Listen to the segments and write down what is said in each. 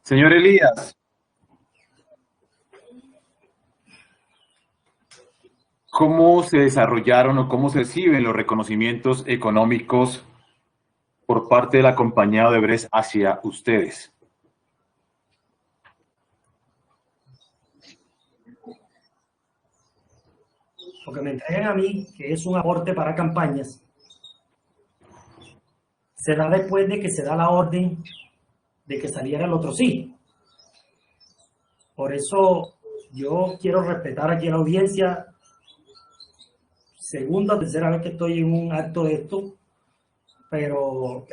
Señor Elías, ¿cómo se desarrollaron o cómo se reciben los reconocimientos económicos por parte de la compañía Odebrecht hacia ustedes? Lo que me entregan a mí, que es un aporte para campañas, se da después de que se da la orden de que saliera el otro sí. Por eso yo quiero respetar aquí a la audiencia. Segunda o tercera vez que estoy en un acto de esto, pero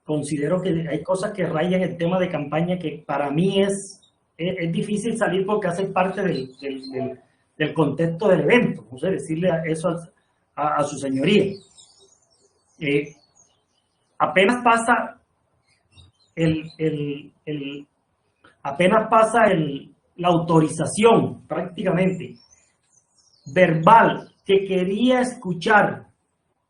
considero que hay cosas que rayan el tema de campaña que para mí es difícil salir porque hace parte del contexto del evento. No sé, decirle eso a su señoría. Apenas pasa la autorización prácticamente verbal que quería escuchar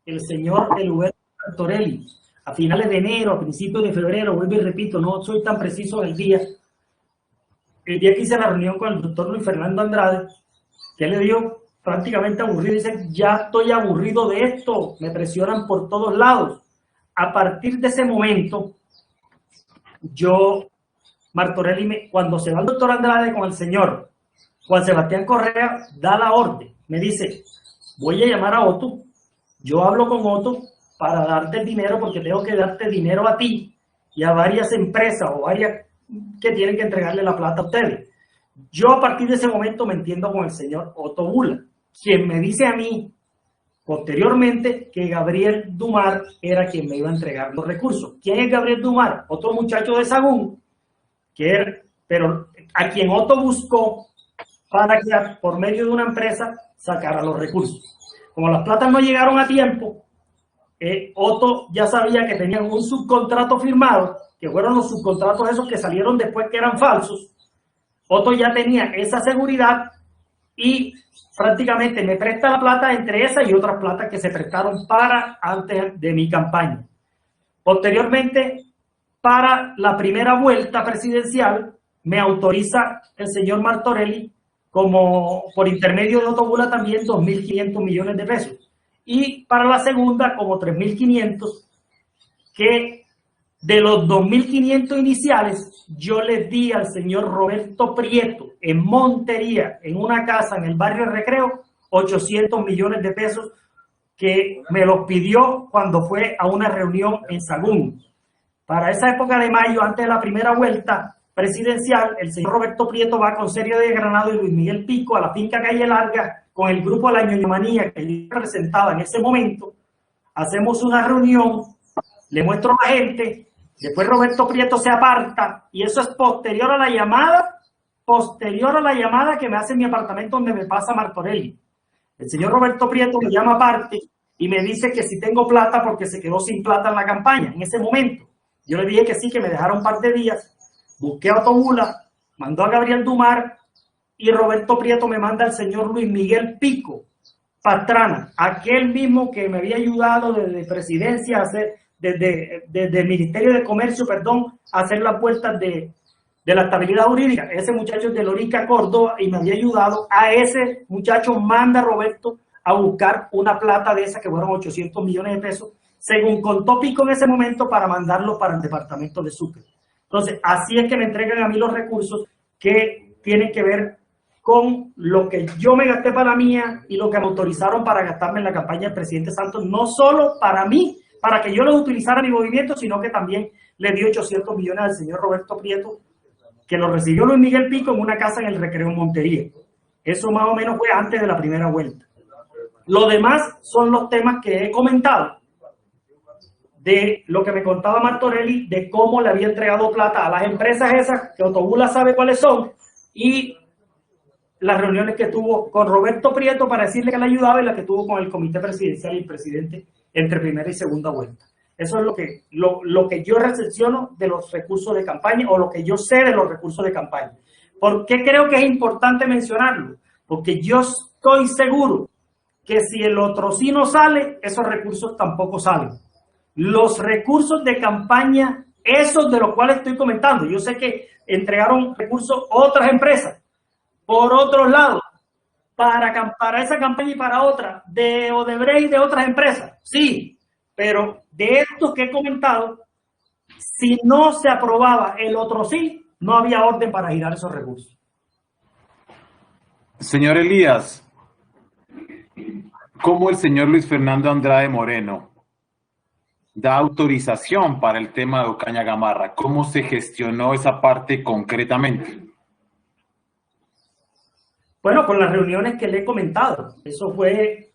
el señor Eluberto Martorelli a finales de enero, a principios de febrero, vuelvo y repito, no soy tan preciso en el día que hice la reunión con el doctor Luis Fernando Andrade, que le dio prácticamente aburrido, dice, ya estoy aburrido de esto, me presionan por todos lados. A partir de ese momento, Martorelli, cuando se va el doctor Andrade con el señor Juan Sebastián Correa, da la orden, me dice, voy a llamar a Otto, yo hablo con Otto para darte el dinero porque tengo que darte dinero a ti y a varias empresas o varias que tienen que entregarle la plata a ustedes. Yo a partir de ese momento me entiendo con el señor Otto Bula, quien me dice a mí posteriormente que Gabriel Dumar era quien me iba a entregar los recursos. ¿Quién es Gabriel Dumar? Otro muchacho de Sagún, pero a quien Otto buscó para que por medio de una empresa sacara los recursos. Como las platas no llegaron a tiempo, Otto ya sabía que tenían un subcontrato firmado, que fueron los subcontratos esos que salieron después que eran falsos. Otto ya tenía esa seguridad y prácticamente me presta la plata entre esa y otras platas que se prestaron para antes de mi campaña. Posteriormente, para la primera vuelta presidencial, me autoriza el señor Martorelli, como por intermedio de Otto Bula también, 2.500 millones de pesos. Y para la segunda, como 3.500, que de los 2.500 iniciales, yo les di al señor Roberto Prieto en Montería, en una casa en el barrio Recreo, 800 millones de pesos, que me los pidió cuando fue a una reunión en Sagún. Para esa época de mayo, antes de la primera vuelta presidencial, el señor Roberto Prieto va con Sergio de Granado y Luis Miguel Pico a la finca Calle Larga con el grupo de la ñoñomanía que yo representaba en ese momento. Hacemos una reunión, le muestro a la gente, después Roberto Prieto se aparta y eso es posterior a la llamada que me hace en mi apartamento donde me pasa Martorelli. El señor Roberto Prieto me llama aparte y me dice que si tengo plata porque se quedó sin plata en la campaña en ese momento. Yo le dije que sí, que me dejara un par de días. Busqué a Otto Bula, mandó a Gabriel Dumar y Roberto Prieto me manda al señor Luis Miguel Pico Pastrana, aquel mismo que me había ayudado desde presidencia, desde el Ministerio de Comercio, a hacer las puertas de la estabilidad jurídica. Ese muchacho es de Lorica, Córdoba, y me había ayudado. A ese muchacho manda Roberto a buscar una plata de esa que fueron 800 millones de pesos, según contó Pico en ese momento, para mandarlo para el departamento de Sucre. Entonces, así es que me entregan a mí los recursos que tienen que ver con lo que yo me gasté para mía y lo que me autorizaron para gastarme en la campaña del presidente Santos, no solo para mí, para que yo lo utilizara en mi movimiento, sino que también le dio 800 millones al señor Roberto Prieto, que lo recibió Luis Miguel Pico en una casa en el Recreo Montería. Eso más o menos fue antes de la primera vuelta. Lo demás son los temas que he comentado, de lo que me contaba Martorelli, de cómo le había entregado plata a las empresas esas, que Otto Bula sabe cuáles son, y las reuniones que tuvo con Roberto Prieto para decirle que le ayudaba y las que tuvo con el comité presidencial y el presidente entre primera y segunda vuelta. Eso es lo que yo recepciono de los recursos de campaña, o lo que yo sé de los recursos de campaña. ¿Por qué creo que es importante mencionarlo? Porque yo estoy seguro que si el otro sí no sale, esos recursos tampoco salen. Los recursos de campaña esos de los cuales estoy comentando. Yo sé que entregaron recursos otras empresas, por otro lado, para esa campaña y para otra, de Odebrecht y de otras empresas, sí, pero de estos que he comentado, si no se aprobaba el otro sí, no había orden para girar esos recursos. Señor Elías, ¿cómo el señor Luis Fernando Andrade Moreno da autorización para el tema de Ocaña Gamarra? ¿Cómo se gestionó esa parte concretamente? Bueno, con las reuniones que le he comentado, eso fue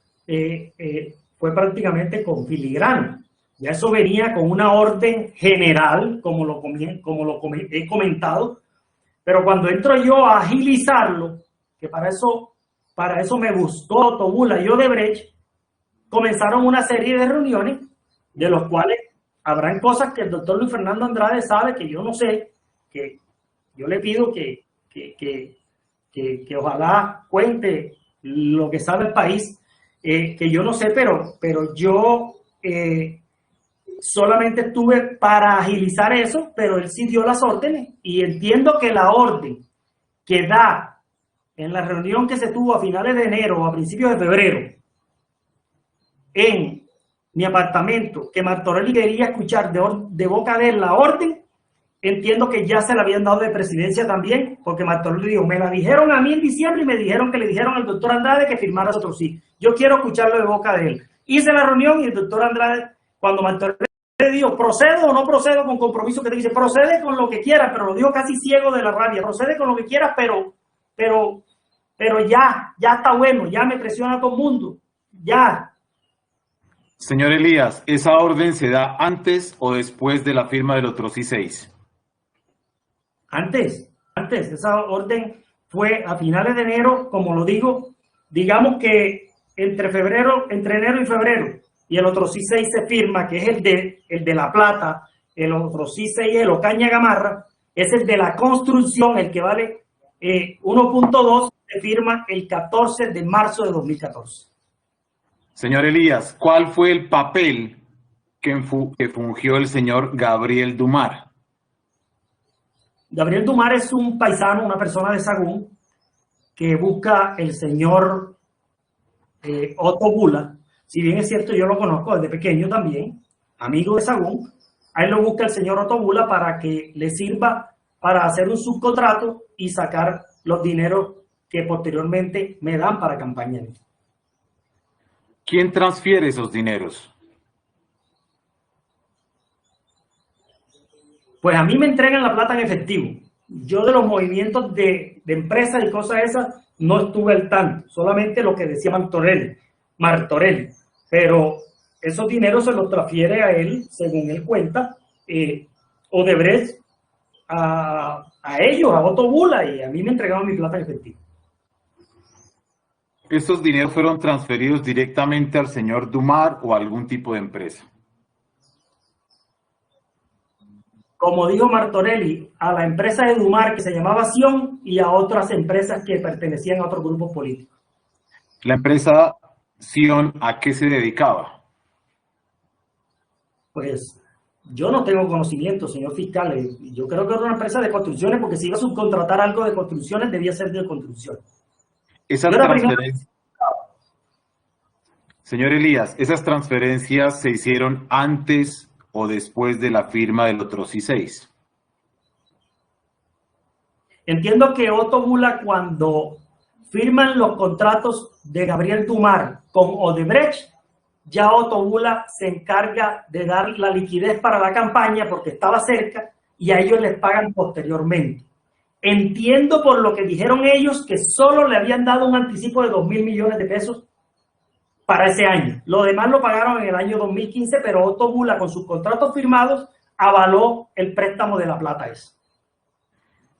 prácticamente con filigrana. Ya eso venía con una orden general, como lo he comentado, pero cuando entro yo a agilizarlo, que para eso me buscó Otto Bula y Odebrecht, comenzaron una serie de reuniones, de los cuales habrán cosas que el doctor Luis Fernando Andrade sabe que yo no sé, que yo le pido que ojalá cuente lo que sabe el país, que yo no sé, pero yo solamente estuve para agilizar eso, pero él sí dio las órdenes y entiendo que la orden que da en la reunión que se tuvo a finales de enero o a principios de febrero en mi apartamento, que Martorelli quería escuchar de boca de él la orden, entiendo que ya se la habían dado de presidencia también, porque Martorelli dijo, me la dijeron a mí en diciembre y me dijeron que le dijeron al doctor Andrade que firmara otro sí. Yo quiero escucharlo de boca de él. Hice la reunión y el doctor Andrade, cuando Martorelli le dijo, ¿procedo o no procedo con compromiso? Que te dice, procede con lo que quieras, pero lo dijo casi ciego de la rabia, procede con lo que quieras, pero ya está bueno, ya me presiona todo el mundo, ya. Señor Elías, ¿esa orden se da antes o después de la firma del otro C6? Antes, esa orden fue a finales de enero, como lo digo, digamos que entre enero y febrero, y el otro C6 se firma, que es el de La Plata, el otro C6 es el Ocaña Gamarra, es el de la construcción, el que vale 1.2, se firma el 14 de marzo de 2014. Señor Elías, ¿cuál fue el papel que fungió el señor Gabriel Dumar? Gabriel Dumar es un paisano, una persona de Sagún, que busca el señor Otto Bula. Si bien es cierto, yo lo conozco desde pequeño también, amigo de Sagún, a él lo busca el señor Otto Bula para que le sirva para hacer un subcontrato y sacar los dineros que posteriormente me dan para campaña. ¿Quién transfiere esos dineros? Pues a mí me entregan la plata en efectivo. Yo de los movimientos de empresas y cosas esas no estuve al tanto, solamente lo que decía Martorelli. Pero esos dineros se los transfiere a él, según él cuenta, Odebrecht a ellos, a Otto Bula, y a mí me entregaron mi plata en efectivo. ¿Estos dineros fueron transferidos directamente al señor Dumar o a algún tipo de empresa? Como dijo Martorelli, a la empresa de Dumar que se llamaba Sion y a otras empresas que pertenecían a otros grupos políticos. ¿La empresa Sion a qué se dedicaba? Pues yo no tengo conocimiento, señor fiscal. Yo creo que era una empresa de construcciones, porque si iba a subcontratar algo de construcciones, debía ser de construcción. Esas transferencias, señor Elías, ¿esas transferencias se hicieron antes o después de la firma del otro C6? Entiendo que Otto Bula, cuando firman los contratos de Gabriel Dumar con Odebrecht, ya Otto Bula se encarga de dar la liquidez para la campaña porque estaba cerca y a ellos les pagan posteriormente. Entiendo por lo que dijeron ellos que solo le habían dado un anticipo de 2.000 millones de pesos para ese año. Lo demás lo pagaron en el año 2015, pero Otto Bula, con sus contratos firmados, avaló el préstamo de la plata ese.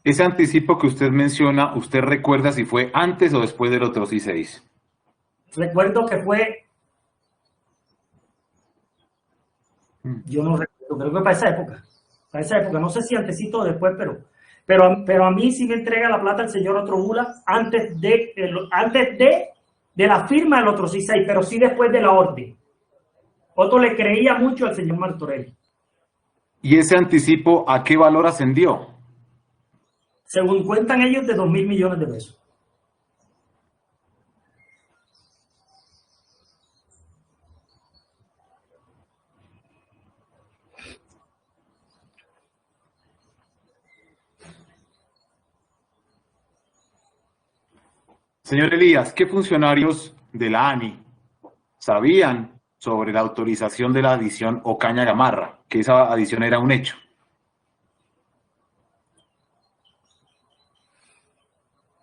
Ese anticipo que usted menciona, ¿usted recuerda si fue antes o después del otro C6? Recuerdo que fue, yo no recuerdo, creo que para esa época, no sé si antesito o después, pero a mí sí me entrega la plata el señor Otto Bula antes de la firma del otro C6, pero sí después de la orden. Otto le creía mucho al señor Martorelli. ¿Y ese anticipo a qué valor ascendió? Según cuentan ellos, de 2.000 millones de pesos. Señor Elías, ¿qué funcionarios de la ANI sabían sobre la autorización de la adición Ocaña-Gamarra? Que esa adición era un hecho.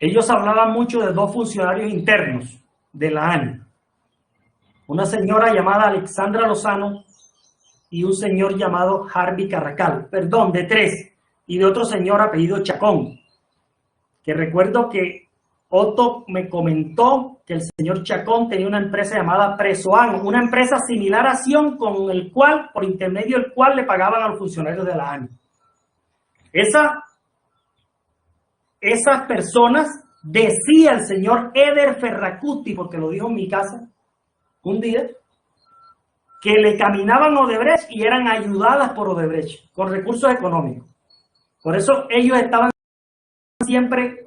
Ellos hablaban mucho de dos funcionarios internos de la ANI. Una señora llamada Alexandra Lozano y un señor llamado Harvey Carracal. Perdón, de tres. Y de otro señor apellido Chacón. Que recuerdo que Otto me comentó que el señor Chacón tenía una empresa llamada Presoan, una empresa similar a Sion, con el cual, por intermedio del cual le pagaban a los funcionarios de la ANI. Esas personas, decía el señor Eder Ferracuti, porque lo dijo en mi casa un día, que le caminaban a Odebrecht y eran ayudadas por Odebrecht con recursos económicos. Por eso ellos estaban siempre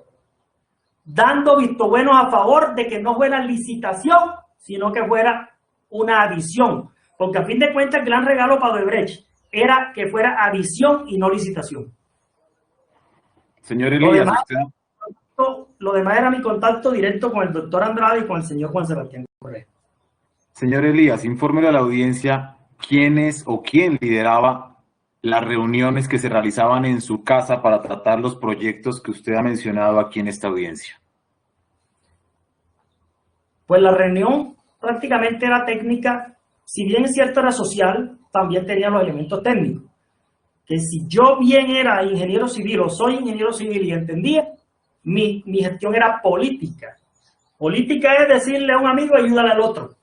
dando visto buenos a favor de que no fuera licitación, sino que fuera una adición. Porque a fin de cuentas el gran regalo para Odebrecht era que fuera adición y no licitación. Señor Elías, lo demás era mi contacto directo con el doctor Andrade y con el señor Juan Sebastián Correa. Señor Elías, infórmele a la audiencia quiénes o quién lideraba las reuniones que se realizaban en su casa para tratar los proyectos que usted ha mencionado aquí en esta audiencia. Pues la reunión prácticamente era técnica, si bien es cierto era social, también tenía los elementos técnicos. Que si yo bien era ingeniero civil o soy ingeniero civil y entendía, mi gestión era política. Política es decirle a un amigo, ayúdale al otro.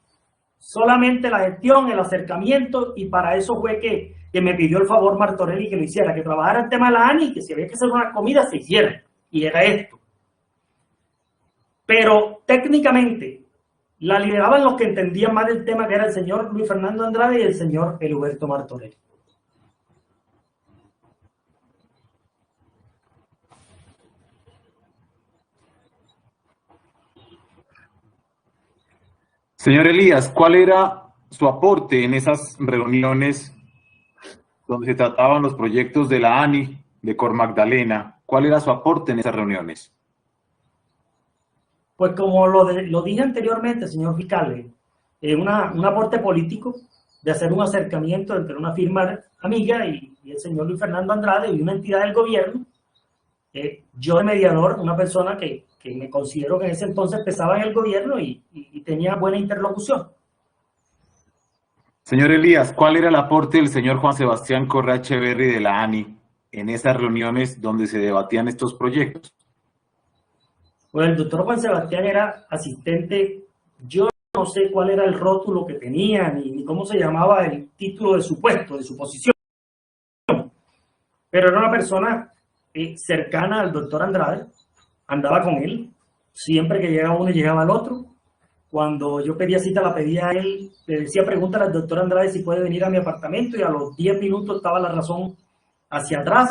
Solamente la gestión, el acercamiento, y para eso fue que me pidió el favor Martorelli que lo hiciera, que trabajara el tema de la ANI, que si había que hacer una comida se hiciera, y era esto. Pero técnicamente la lideraban los que entendían más del tema, que era el señor Luis Fernando Andrade y el señor Heriberto Martorelli. Señor Elías, ¿cuál era su aporte en esas reuniones donde se trataban los proyectos de la ANI, de Cor Magdalena? ¿Cuál era su aporte en esas reuniones? Pues como lo dije anteriormente, señor fiscal, un aporte político de hacer un acercamiento entre una firma amiga y el señor Luis Fernando Andrade y una entidad del gobierno. Yo de mediador, una persona que me considero que en ese entonces pesaba en el gobierno y tenía buena interlocución. Señor Elías, ¿cuál era el aporte del señor Juan Sebastián Correa Echeverri de la ANI en esas reuniones donde se debatían estos proyectos? Pues el doctor Juan Sebastián era asistente, yo no sé cuál era el rótulo que tenía, ni cómo se llamaba el título de su puesto, de su posición, pero era una persona cercana al doctor Andrade, andaba con él, siempre que llegaba uno llegaba al otro. Cuando yo pedía cita la pedía a él, le decía pregúntale al doctor Andrade si puede venir a mi apartamento, y a los 10 minutos estaba la razón hacia atrás,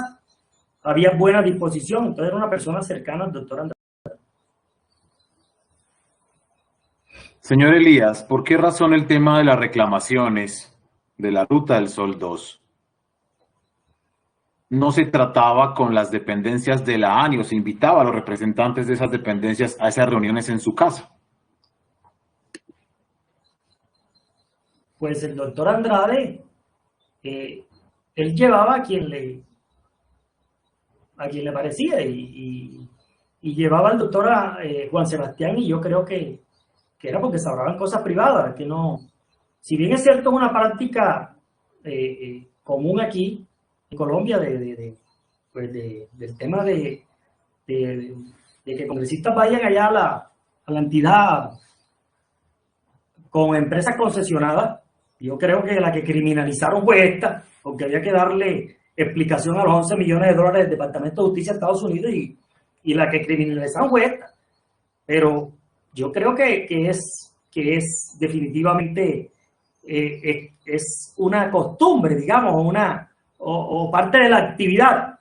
había buena disposición, entonces era una persona cercana al doctor Andrade. Señor Elías, ¿por qué razón el tema de las reclamaciones de la Ruta del Sol 2 no se trataba con las dependencias de la ANI o se invitaba a los representantes de esas dependencias a esas reuniones en su casa? Pues el doctor Andrade, él llevaba a quien le parecía y llevaba al doctor Juan Sebastián, y yo creo que era porque se hablaban cosas privadas, que no, si bien es cierto, es una práctica común aquí en Colombia del tema de que congresistas vayan allá a la entidad con empresas concesionadas. Yo creo que la que criminalizaron fue esta, porque había que darle explicación a los 11 millones de dólares del Departamento de Justicia de Estados Unidos, y la que criminalizaron fue esta. Pero yo creo que es definitivamente es una costumbre, digamos, o parte de la actividad,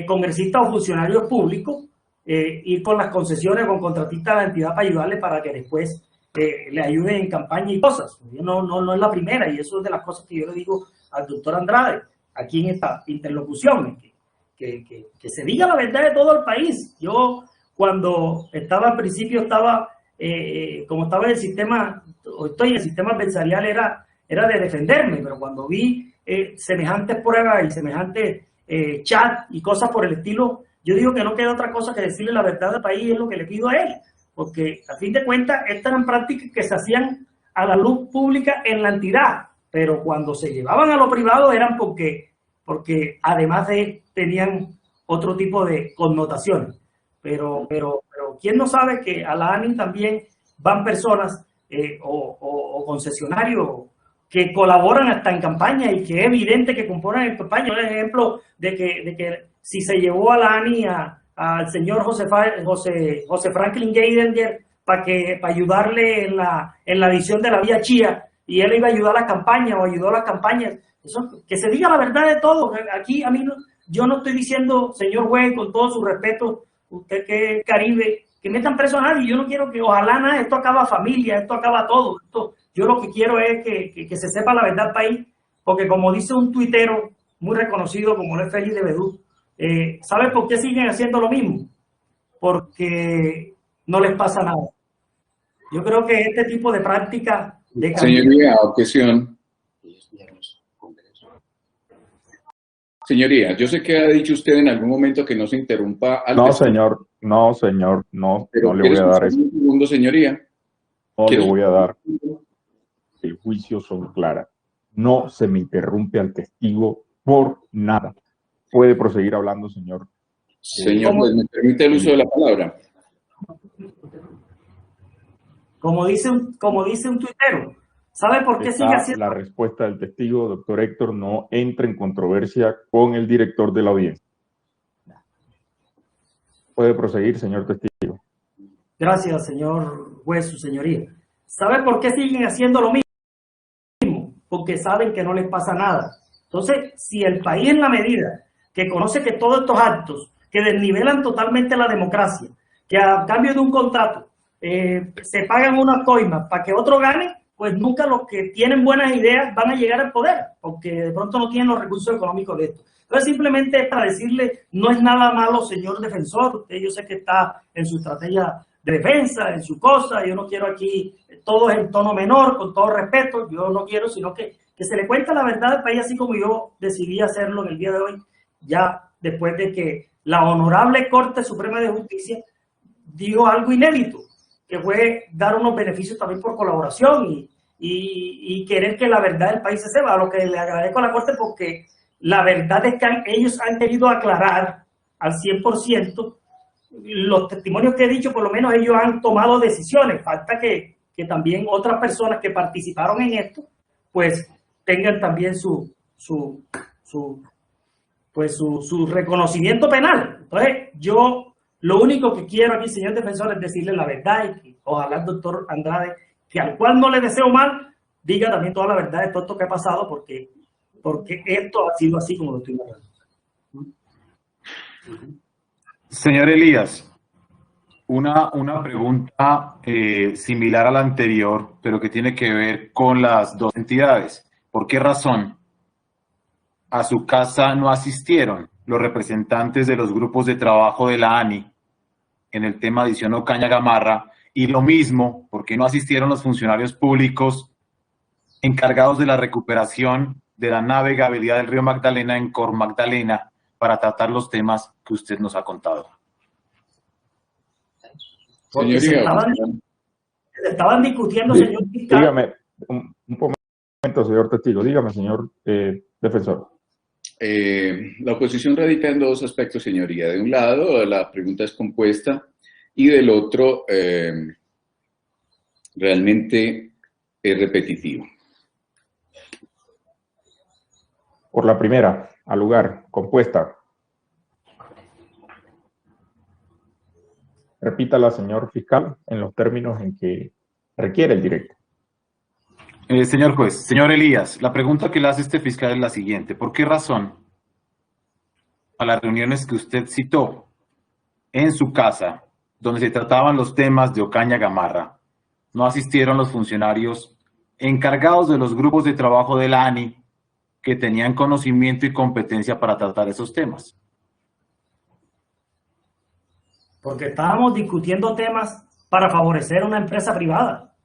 congresistas o funcionarios públicos, ir con las concesiones con contratistas de la entidad para ayudarle para que después le ayuden en campaña y cosas. No es la primera, y eso es de las cosas que yo le digo al doctor Andrade aquí en esta interlocución, que se diga la verdad de todo el país. Yo cuando estaba al principio, como estaba en el sistema, o estoy en el sistema adversarial, era de defenderme, pero cuando vi semejantes pruebas y semejantes chat y cosas por el estilo, yo digo que no queda otra cosa que decirle la verdad del país, es lo que le pido a él, porque a fin de cuentas estas eran prácticas que se hacían a la luz pública en la entidad, pero cuando se llevaban a lo privado eran porque además tenían otro tipo de connotaciones. Pero ¿quién no sabe que a la ANI también van personas o concesionarios que colaboran hasta en campaña y que es evidente que componen en campaña? Un ejemplo de que si se llevó a la ANI al señor José Franklin Geidinger para ayudarle en la visión de la vía Chía, y él iba a ayudar a las campañas o ayudó a las campañas. Eso, que se diga la verdad de todo. Aquí a mí yo no estoy diciendo, señor juez, con todo su respeto, usted que es Caribe, que metan preso a nadie. Yo no quiero que, ojalá nada, esto acaba familia, esto acaba todo. Yo lo que quiero es que se sepa la verdad del país, porque como dice un tuitero muy reconocido como es Félix de Bedú, ¿sabe por qué siguen haciendo lo mismo? Porque no les pasa nada. Yo creo que este tipo de práctica de Señoría, objeción. Señoría, yo sé que ha dicho usted en algún momento que no se interrumpa al No, señor, no le voy a dar eso. Un segundo, señoría. No le voy a dar. El juicio son claras. No se me interrumpe al testigo por nada. Puede proseguir hablando, señor. Señor, pues, ¿me permite el uso de la palabra? Como dice un tuitero, ¿sabe por qué sigue haciendo? La respuesta del testigo, doctor Héctor, no entra en controversia con el director de la audiencia. Puede proseguir, señor testigo. Gracias, señor juez, su señoría. ¿Sabe por qué siguen haciendo lo mismo? Porque saben que no les pasa nada. Entonces, si el país, en la medida que conoce que todos estos actos que desnivelan totalmente la democracia, que a cambio de un contrato se pagan unas coimas para que otro gane, pues nunca los que tienen buenas ideas van a llegar al poder, porque de pronto no tienen los recursos económicos de esto. Entonces, simplemente para decirle, no es nada malo, señor defensor, usted yo sé que está en su estrategia de defensa, en su cosa, yo no quiero aquí, todo es en tono menor, con todo respeto, yo no quiero, sino que se le cuente la verdad del país, así como yo decidí hacerlo en el día de hoy, ya después de que la honorable Corte Suprema de Justicia dijo algo inédito, que fue dar unos beneficios también por colaboración y querer que la verdad del país se sepa, a lo que le agradezco a la Corte, porque la verdad es que ellos han querido aclarar al 100% los testimonios que he dicho. Por lo menos ellos han tomado decisiones, falta que también otras personas que participaron en esto, pues tengan también su reconocimiento penal. Entonces, yo lo único que quiero aquí, señor defensor, es decirle la verdad, y que ojalá el doctor Andrade, que al cual no le deseo mal, diga también toda la verdad de todo esto que ha pasado, porque esto ha sido así como lo estoy hablando. Señor Elías, una pregunta similar a la anterior, pero que tiene que ver con las dos entidades. ¿Por qué razón a su casa no asistieron los representantes de los grupos de trabajo de la ANI en el tema adición Ocaña Gamarra? Y lo mismo, ¿por qué no asistieron los funcionarios públicos encargados de la recuperación de la navegabilidad del río Magdalena en Cor Magdalena para tratar los temas que usted nos ha contado? Señoría, estaban discutiendo, señor fiscal. Dígame, un momento, señor testigo. Dígame, señor defensor. La oposición radica en dos aspectos, señoría. De un lado, la pregunta es compuesta, y del otro, realmente es repetitivo. Por la primera, al lugar, compuesta. Repítala, señor fiscal, en los términos en que requiere el directo. Señor juez, señor Elías, la pregunta que le hace este fiscal es la siguiente. ¿Por qué razón a las reuniones que usted citó en su casa, donde se trataban los temas de Ocaña Gamarra, no asistieron los funcionarios encargados de los grupos de trabajo de la ANI que tenían conocimiento y competencia para tratar esos temas? Porque estábamos discutiendo temas para favorecer a una empresa privada.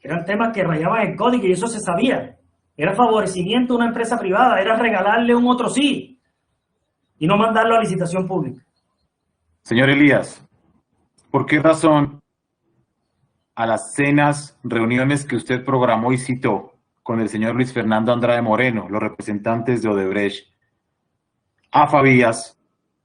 Eran temas que rayaban el código y eso se sabía. Era favorecimiento a una empresa privada, era regalarle un otro sí y no mandarlo a licitación pública. Señor Elías, ¿por qué razón a las cenas, reuniones que usted programó y citó con el señor Luis Fernando Andrade Moreno, los representantes de Odebrecht, a Favías,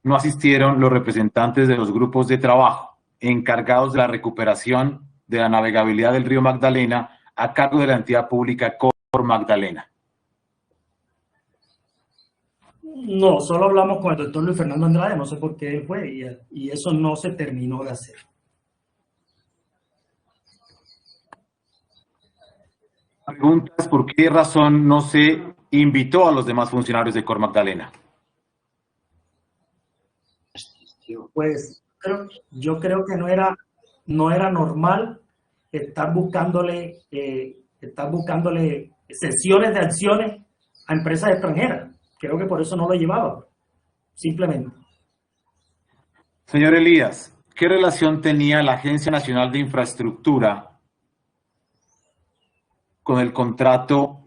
no asistieron los representantes de los grupos de trabajo encargados de la recuperación de la navegabilidad del río Magdalena a cargo de la entidad pública Cor Magdalena? No, solo hablamos con el doctor Luis Fernando Andrade, no sé por qué él fue, y eso no se terminó de hacer. Preguntas: ¿por qué razón no se invitó a los demás funcionarios de Cor Magdalena? Pues yo creo que no era normal estar buscándole sesiones de acciones a empresas extranjeras. Creo que por eso no lo llevaba, simplemente. Señor Elías, ¿qué relación tenía la Agencia Nacional de Infraestructura con el contrato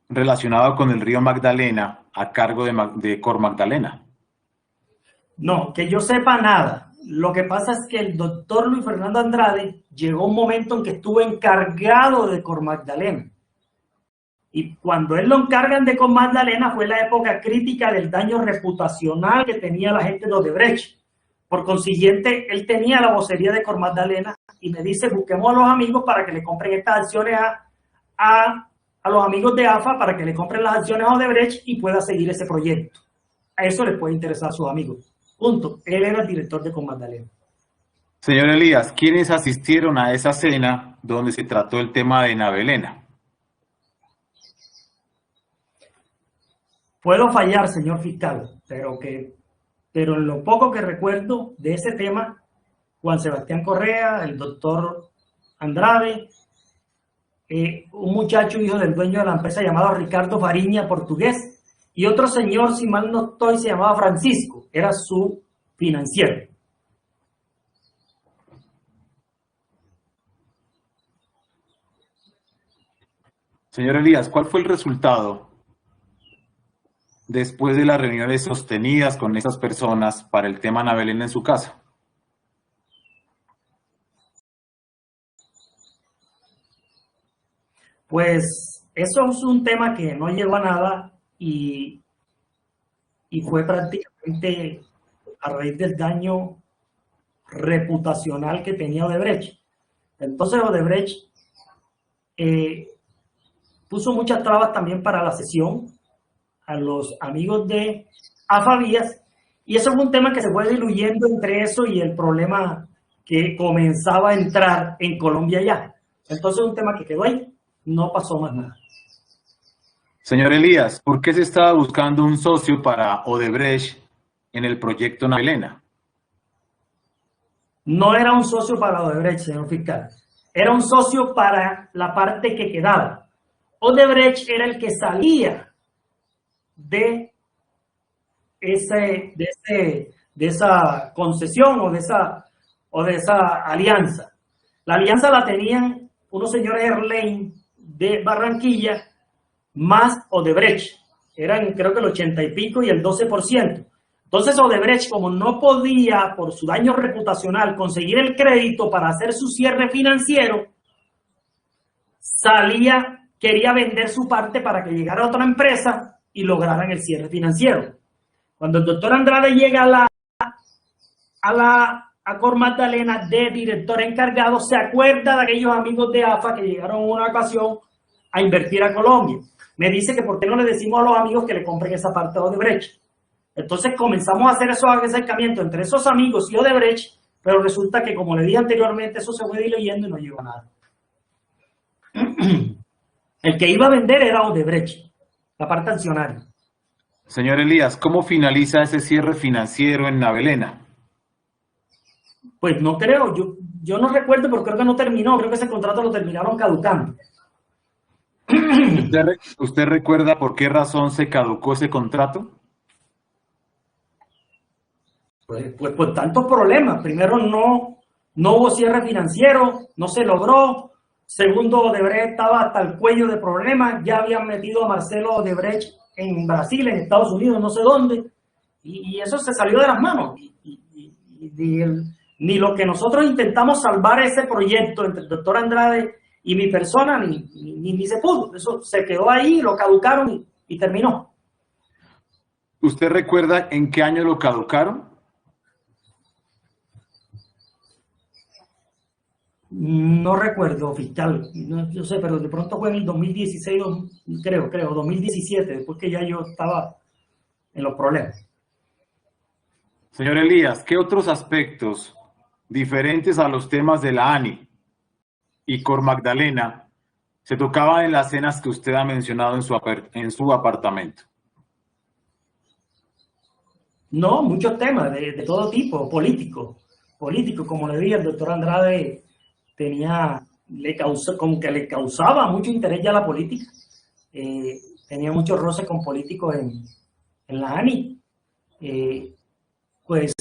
relacionado con el río Magdalena a cargo de Cor Magdalena? No, que yo sepa nada. Lo que pasa es que el doctor Luis Fernando Andrade llegó un momento en que estuvo encargado de Cor Magdalena. Y cuando él lo encargan de Cor Magdalena fue la época crítica del daño reputacional que tenía la gente de Odebrecht. Por consiguiente, él tenía la vocería de Cor Magdalena y me dice, busquemos a los amigos para que le compren estas acciones a los amigos de AFA, para que le compren las acciones a Odebrecht y pueda seguir ese proyecto. A eso les puede interesar a sus amigos. Punto. Él era el director de Cor Magdalena. Señor Elías, ¿quiénes asistieron a esa cena donde se trató el tema de Navelena? Puedo fallar, señor fiscal, pero en lo poco que recuerdo de ese tema, Juan Sebastián Correa, el doctor Andrade, un muchacho hijo del dueño de la empresa llamado Ricardo Fariña, portugués, y otro señor, si mal no estoy, se llamaba Francisco, era su financiero. Señor Elías, ¿cuál fue el resultado después de las reuniones sostenidas con esas personas para el tema Navelena en su casa? Pues eso es un tema que no llegó a nada y fue prácticamente a raíz del daño reputacional que tenía Odebrecht. Entonces Odebrecht puso muchas trabas también para la sesión a los amigos de Favías, y eso fue un tema que se fue diluyendo entre eso y el problema que comenzaba a entrar en Colombia ya. Entonces un tema que quedó ahí, no pasó más nada. Señor Elías, ¿por qué se estaba buscando un socio para Odebrecht en el proyecto Navelena? No era un socio para Odebrecht, señor fiscal. Era un socio para la parte que quedaba. Odebrecht era el que salía de esa concesión o de esa alianza. La alianza la tenían unos señores Erlain de Barranquilla más Odebrecht. Eran creo que el 80 y pico y el 12%. Entonces Odebrecht, como no podía por su daño reputacional conseguir el crédito para hacer su cierre financiero, quería vender su parte para que llegara a otra empresa y lograran el cierre financiero. Cuando el doctor Andrade llega a Cor Magdalena de director encargado, se acuerda de aquellos amigos de AFA que llegaron en una ocasión a invertir a Colombia. Me dice que por qué no le decimos a los amigos que le compren esa parte de Odebrecht. Entonces comenzamos a hacer esos acercamientos entre esos amigos y Odebrecht, pero resulta que, como le dije anteriormente, eso se fue diluyendo y no llegó a nada. El que iba a vender era Odebrecht, la parte accionaria. Señor Elías, ¿cómo finaliza ese cierre financiero en Navelena? Pues no creo, yo no recuerdo, pero creo que no terminó, creo que ese contrato lo terminaron caducando. ¿Usted recuerda por qué razón se caducó ese contrato? Pues por tantos problemas. Primero, no hubo cierre financiero, no se logró. Segundo, Odebrecht estaba hasta el cuello de problemas. Ya habían metido a Marcelo Odebrecht en Brasil, en Estados Unidos, no sé dónde. Y eso se salió de las manos. Ni lo que nosotros intentamos salvar ese proyecto entre el doctor Andrade y mi persona, ni se pudo. Eso se quedó ahí, lo caducaron y terminó. ¿Usted recuerda en qué año lo caducaron? No recuerdo, fiscal, no, yo sé, pero de pronto fue en el 2016, creo, 2017, después que ya yo estaba en los problemas. Señor Elías, ¿qué otros aspectos diferentes a los temas de la ANI y Cor Magdalena se tocaban en las cenas que usted ha mencionado en su apartamento? No, muchos temas de todo tipo, políticos, como le dije, el doctor Andrade como que le causaba mucho interés ya la política, tenía muchos roces con políticos en la ANI, pues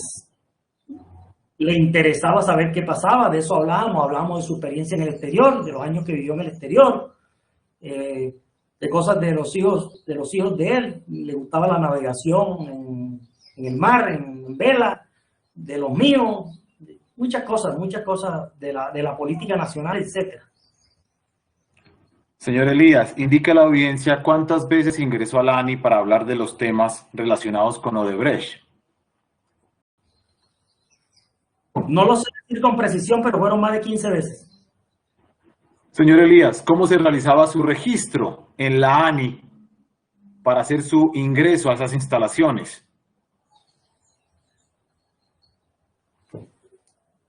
le interesaba saber qué pasaba, de eso hablábamos de su experiencia en el exterior, de los años que vivió en el exterior, de cosas de los hijos de él, le gustaba la navegación en el mar, en vela, de los míos, muchas cosas de la política nacional, etc. Señor Elías, indica a la audiencia cuántas veces ingresó a la ANI para hablar de los temas relacionados con Odebrecht. No lo sé decir con precisión, pero fueron más de 15 veces. Señor Elías, ¿cómo se realizaba su registro en la ANI para hacer su ingreso a esas instalaciones?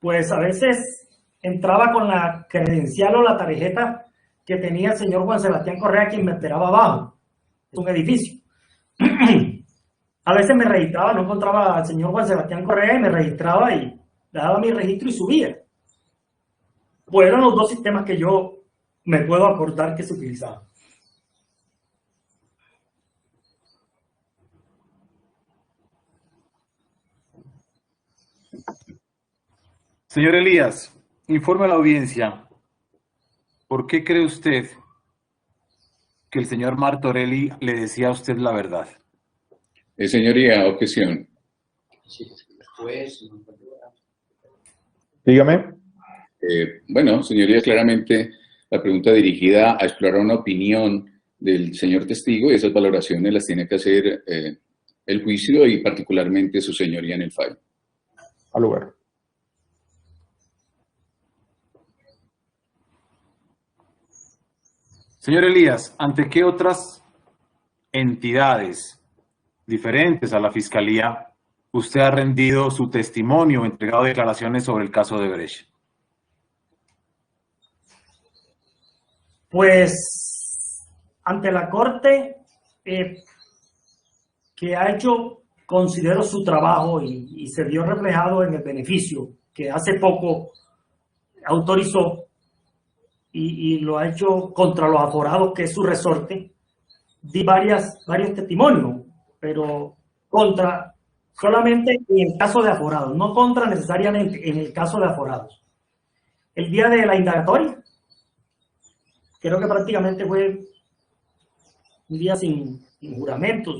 Pues a veces entraba con la credencial o la tarjeta que tenía el señor Juan Sebastián Correa, quien me esperaba abajo. Es un edificio. A veces me registraba, no encontraba al señor Juan Sebastián Correa y me registraba y daba mi registro y subía. Pues eran los dos sistemas que yo me puedo acordar que se utilizaban. Señor Elías, informe a la audiencia, ¿por qué cree usted que el señor Martorelli le decía a usted la verdad? Señoría, objeción. Dígame. Bueno, señoría, claramente la pregunta dirigida a explorar una opinión del señor testigo y esas valoraciones las tiene que hacer el juicio y particularmente su señoría en el fallo. Al lugar. Señor Elías, ¿ante qué otras entidades diferentes a la Fiscalía usted ha rendido su testimonio o entregado declaraciones sobre el caso de Odebrecht? Pues ante la Corte, que ha hecho, considero, su trabajo y se vio reflejado en el beneficio que hace poco autorizó y lo ha hecho contra los aforados, que es su resorte. Di varios testimonios, pero contra solamente en el caso de aforados, no contra necesariamente en el caso de aforados. El día de la indagatoria, creo que prácticamente fue un día sin juramentos,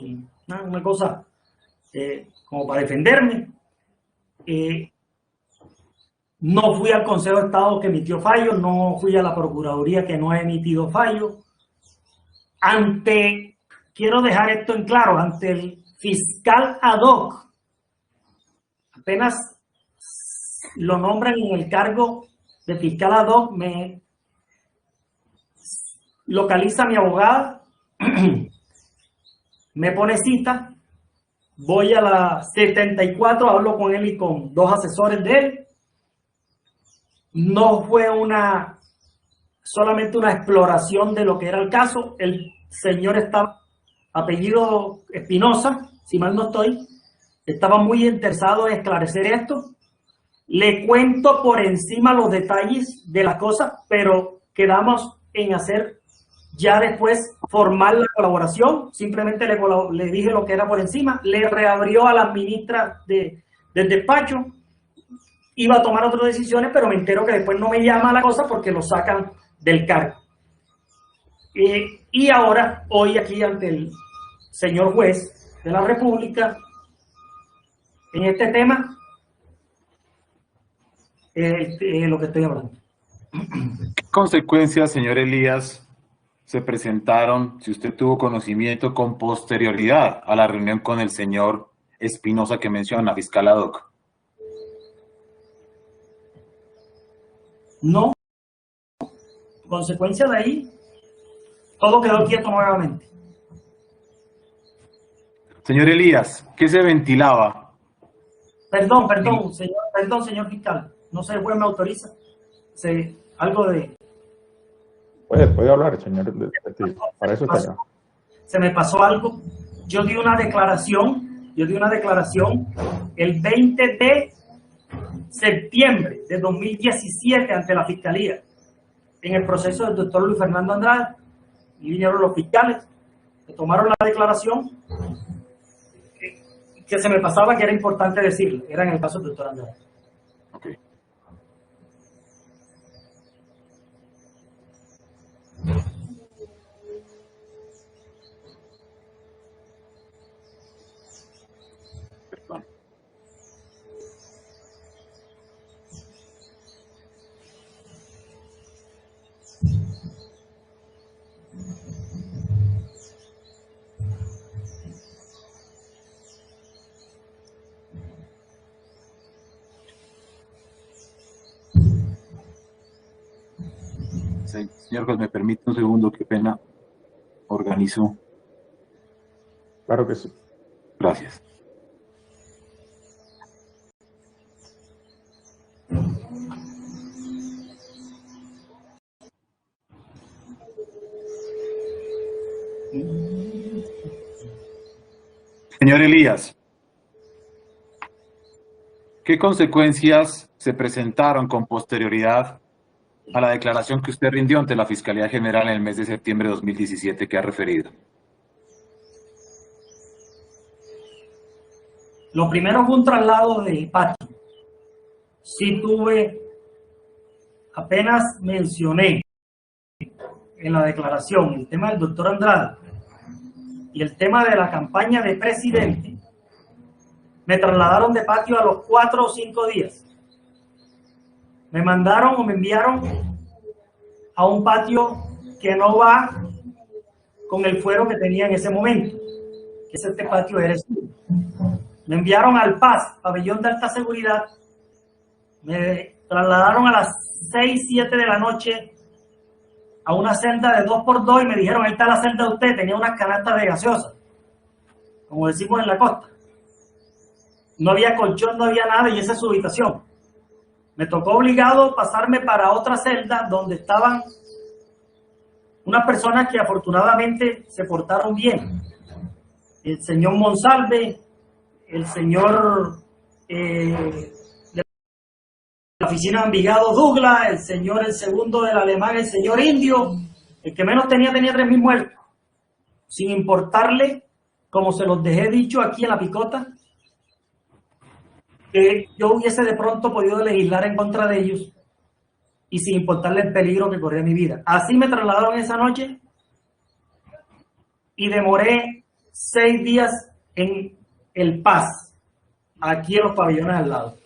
una cosa como para defenderme. No fui al Consejo de Estado que emitió fallo, no fui a la Procuraduría que no ha emitido fallo. Quiero dejar esto en claro, ante el fiscal ad hoc, apenas lo nombran en el cargo de fiscal ad hoc, me localiza mi abogada, me pone cita, voy a la 74, hablo con él y con dos asesores de él. No fue solamente una exploración de lo que era el caso. El señor estaba apellido Espinosa, si mal no estoy, estaba muy interesado en esclarecer esto. Le cuento por encima los detalles de las cosas, pero quedamos en hacer ya después formal la colaboración. Simplemente le dije lo que era por encima, le reabrió a la ministra del despacho, iba a tomar otras decisiones, pero me entero que después no me llama la cosa porque lo sacan del cargo. Y ahora, hoy aquí ante el señor juez de la República, en este tema, lo que estoy hablando. ¿Qué consecuencias, señor Elías, se presentaron, si usted tuvo conocimiento, con posterioridad a la reunión con el señor Espinosa que menciona, fiscal ad hoc? No. Consecuencia de ahí, todo quedó quieto nuevamente. Señor Elías, ¿qué se ventilaba? Perdón, señor fiscal. No sé, el juez me autoriza. Algo de... Puede hablar, señor. Para eso está acá. Se me pasó algo. Yo di una declaración el 20 de septiembre de 2017 ante la Fiscalía, en el proceso del doctor Luis Fernando Andrade, y vinieron los fiscales que tomaron la declaración, que se me pasaba que era importante decirlo, era en el caso del doctor Andrade. Okay. Perdón. Señor juez, me permite un segundo, qué pena. Organizo. Claro que sí. Gracias. Señor Elías, ¿qué consecuencias se presentaron con posterioridad a la declaración que usted rindió ante la Fiscalía General en el mes de septiembre de 2017 que ha referido? Lo primero fue un traslado de patio. Sí tuve, apenas mencioné en la declaración el tema del doctor Andrade y el tema de la campaña de presidente, me trasladaron de patio a los 4 o 5 días. Me mandaron o me enviaron a un patio que no va con el fuero que tenía en ese momento, que es este patio eres tú. Me enviaron al Paz, pabellón de alta seguridad. Me trasladaron a las 6, 7 de la noche a una celda de 2x2 y me dijeron, ahí está la celda de usted, tenía unas canastas de gaseosa, como decimos en la costa. No había colchón, no había nada y esa es su habitación. Me tocó obligado pasarme para otra celda donde estaban unas personas que afortunadamente se portaron bien. El señor Monsalve, el señor de la oficina de Envigado Douglas, el segundo del alemán, el señor Indio, el que menos tenía 3.000 muertos, sin importarle, como se los dejé dicho aquí en la picota, que yo hubiese de pronto podido legislar en contra de ellos y sin importarle el peligro que corría mi vida. Así me trasladaron esa noche y demoré 6 días en El Paz, aquí en los pabellones al lado.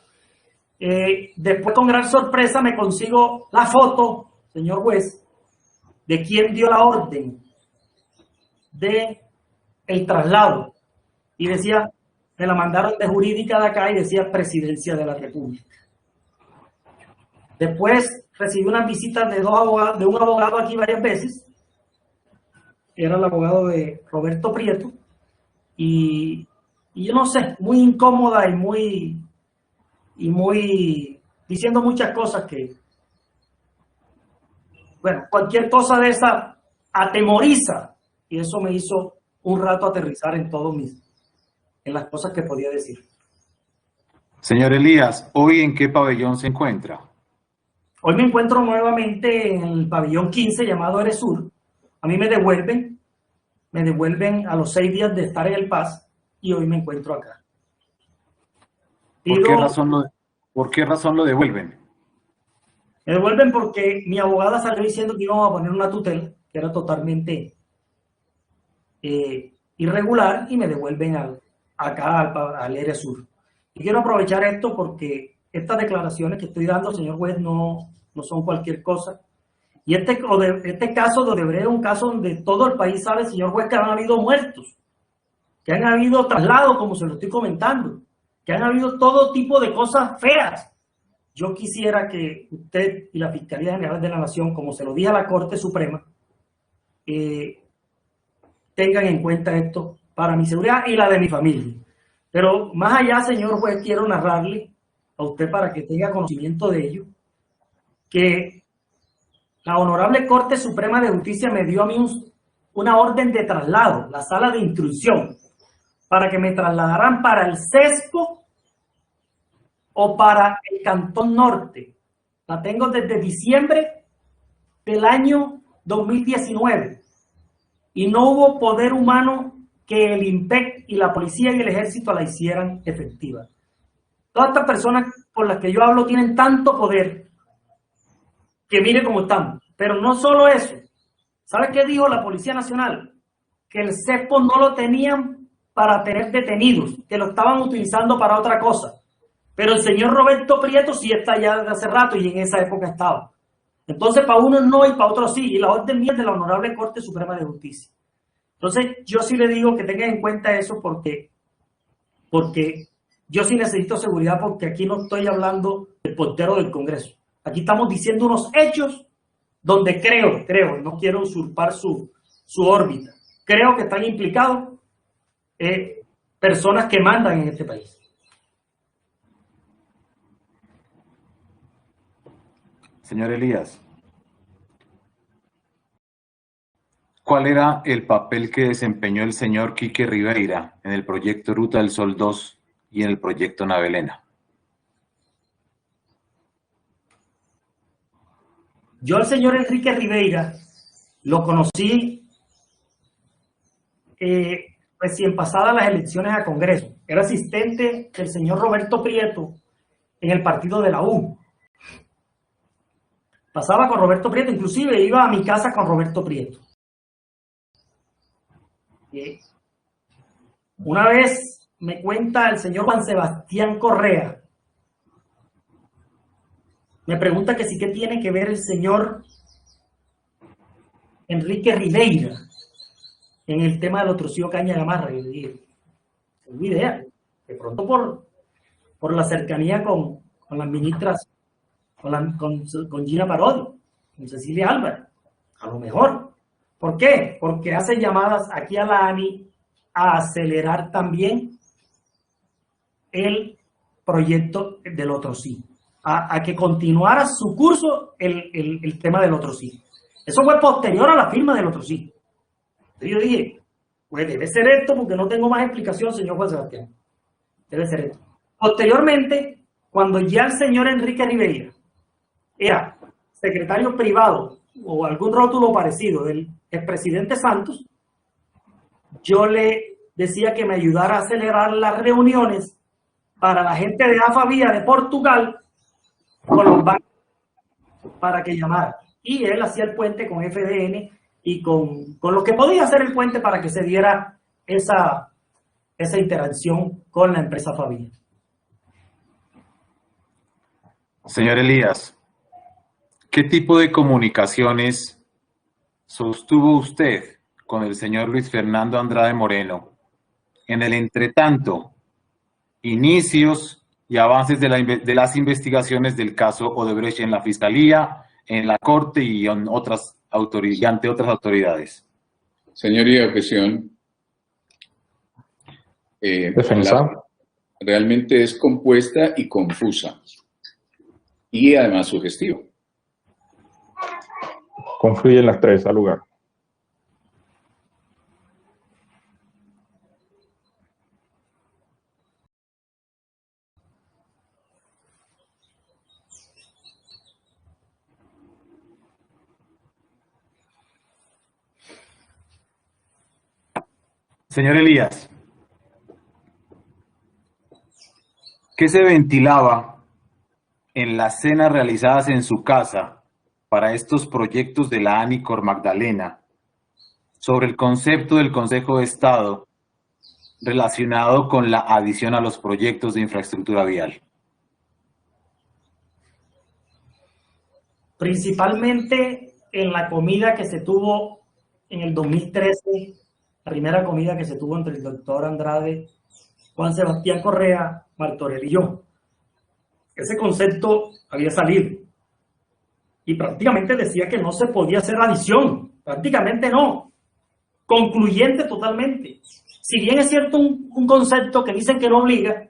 Después, con gran sorpresa, me consigo la foto, señor juez, de quien dio la orden de el traslado. Y decía, me la mandaron de jurídica de acá y decía Presidencia de la República. Después recibí unas visitas de un abogado aquí varias veces. Era el abogado de Roberto Prieto. Y yo no sé, muy incómoda y muy diciendo muchas cosas que, bueno, cualquier cosa de esa atemoriza, y eso me hizo un rato aterrizar en en las cosas que podía decir. Señor Elías, ¿hoy en qué pabellón se encuentra? Hoy me encuentro nuevamente en el pabellón 15 llamado Eresur. A mí me devuelven a los 6 días de estar en el PAS y hoy me encuentro acá. ¿Por qué razón lo devuelven? Me devuelven porque mi abogada salió diciendo que íbamos a poner una tutela, que era totalmente irregular, y me devuelven acá al Eresur. Y quiero aprovechar esto porque estas declaraciones que estoy dando, señor juez, no son cualquier cosa. Y este caso de Odebrecht es un caso donde todo el país sabe, señor juez, que han habido muertos, que han habido traslados, como se lo estoy comentando, que han habido todo tipo de cosas feas. Yo quisiera que usted y la Fiscalía General de la Nación, como se lo dije a la Corte Suprema, tengan en cuenta esto para mi seguridad y la de mi familia. Pero más allá, señor juez, quiero narrarle a usted, para que tenga conocimiento de ello, que la Honorable Corte Suprema de Justicia me dio a mí una orden de traslado, la sala de instrucción, para que me trasladaran para el Sesco o para el Cantón Norte. La tengo desde diciembre del año 2019 y no hubo poder humano que el IMPEC y la policía y el ejército la hicieran efectiva. Todas estas personas por las que yo hablo tienen tanto poder que mire cómo estamos. Pero no solo eso. ¿Sabe qué dijo la Policía Nacional? Que el CESPO no lo tenían para tener detenidos, que lo estaban utilizando para otra cosa. Pero el señor Roberto Prieto sí está allá desde hace rato y en esa época estaba. Entonces, para unos no y para otros sí. Y la orden mía es de la Honorable Corte Suprema de Justicia. Entonces, yo sí le digo que tengan en cuenta eso porque yo sí necesito seguridad, porque aquí no estoy hablando del portero del Congreso. Aquí estamos diciendo unos hechos donde creo, no quiero usurpar su órbita, creo que están implicados personas que mandan en este país. Señor Elías, ¿cuál era el papel que desempeñó el señor Quique Ribeira en el proyecto Ruta del Sol 2 y en el proyecto Navelena? Yo al señor Enrique Ribeira lo conocí recién pasadas las elecciones a Congreso. Era asistente del señor Roberto Prieto en el partido de la U. Pasaba con Roberto Prieto, inclusive iba a mi casa con Roberto Prieto. Una vez me cuenta el señor Juan Sebastián Correa, me pregunta que sí, ¿qué tiene que ver el señor Enrique Ribeira en el tema del Otrocío Caña Gamarra? Y yo dije, tengo idea, de pronto por la cercanía con las ministras, con Gina Parodi, con Cecilia Álvarez, a lo mejor. ¿Por qué? Porque hace llamadas aquí a la ANI a acelerar también el proyecto del Otrocí, a que continuara su curso el tema del Otrocí. Eso fue posterior a la firma del Otrocí. Entonces yo dije, pues debe ser esto, porque no tengo más explicación, señor Juan Sebastián. Debe ser esto. Posteriormente, cuando ya el señor Enrique Ribeira era secretario privado o algún rótulo parecido del expresidente Santos, yo le decía que me ayudara a acelerar las reuniones para la gente de AFAVía de Portugal con los bancos para que llamara. Y él hacía el puente con FDN y con lo que podía hacer el puente para que se diera esa interacción con la empresa AFAVía. Señor Elías, ¿qué tipo de comunicaciones sostuvo usted con el señor Luis Fernando Andrade Moreno en el entretanto, inicios y avances de las investigaciones del caso Odebrecht en la Fiscalía, en la Corte y ante otras autoridades? Señoría, objeción. Defensa. Realmente es compuesta y confusa. Y además sugestiva. Confluyen las tres al lugar. Señor Elías, ¿qué se ventilaba en las cenas realizadas en su casa para estos proyectos de la ANI Cor Magdalena sobre el concepto del Consejo de Estado relacionado con la adición a los proyectos de infraestructura vial? Principalmente en la comida que se tuvo en el 2013, la primera comida que se tuvo entre el doctor Andrade, Juan Sebastián Correa, Martorell y yo. Ese concepto había salido y prácticamente decía que no se podía hacer adición, prácticamente no, concluyente totalmente. Si bien es cierto un concepto que dicen que no obliga,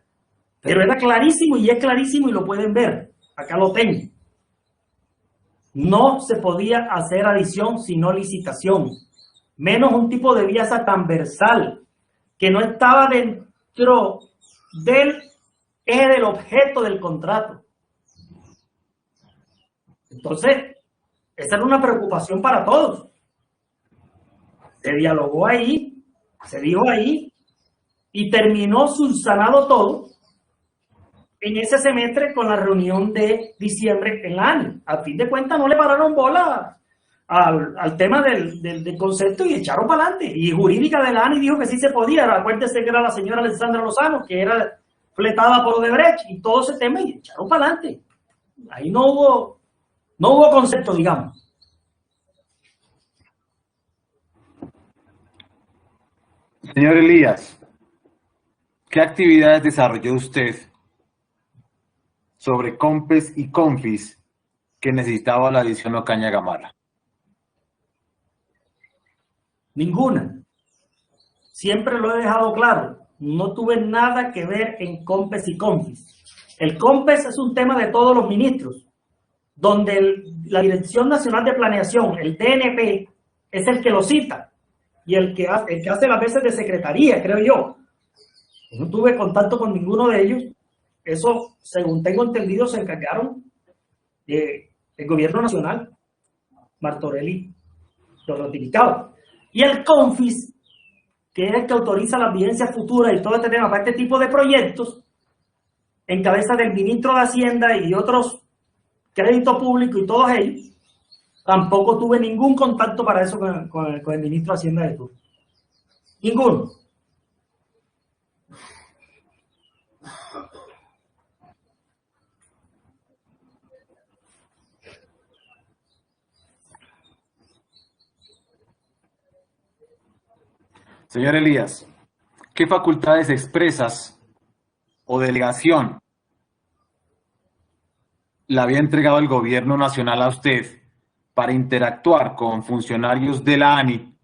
pero era clarísimo y es clarísimo y lo pueden ver, acá lo tengo. No se podía hacer adición sino licitación, menos un tipo de vía transversal que no estaba dentro del eje del objeto del contrato. Entonces, esa era una preocupación para todos. Se dialogó ahí, se dijo ahí y terminó subsanado todo en ese semestre con la reunión de diciembre en la ANI. A fin de cuentas no le pararon bola al tema del concepto y echaron para adelante. Y jurídica de la ANI dijo que sí se podía. Acuérdense que era la señora Alessandra Lozano, que era fletada por Odebrecht y todo ese tema y echaron para adelante. Ahí no hubo concepto, digamos. Señor Elías, ¿qué actividades desarrolló usted sobre COMPES y CONFIS que necesitaba la adición Ocaña Gamala? Ninguna. Siempre lo he dejado claro. No tuve nada que ver en COMPES y CONFIS. El COMPES es un tema de todos los ministros, donde la Dirección Nacional de Planeación, el DNP, es el que lo cita y el que hace las veces de secretaría, creo yo. No tuve contacto con ninguno de ellos. Eso, según tengo entendido, se encargaron del gobierno nacional, Martorell, los ratificados. Y el CONFIS, que es el que autoriza las vigencias futuras y todo este tema para este tipo de proyectos, en cabeza del ministro de Hacienda y otros crédito público y todos ellos, tampoco tuve ningún contacto para eso con el ministro de Hacienda de turno. Ninguno. Señor Elías, ¿qué facultades expresas o delegación le había entregado el gobierno nacional a usted para interactuar con funcionarios de la ANI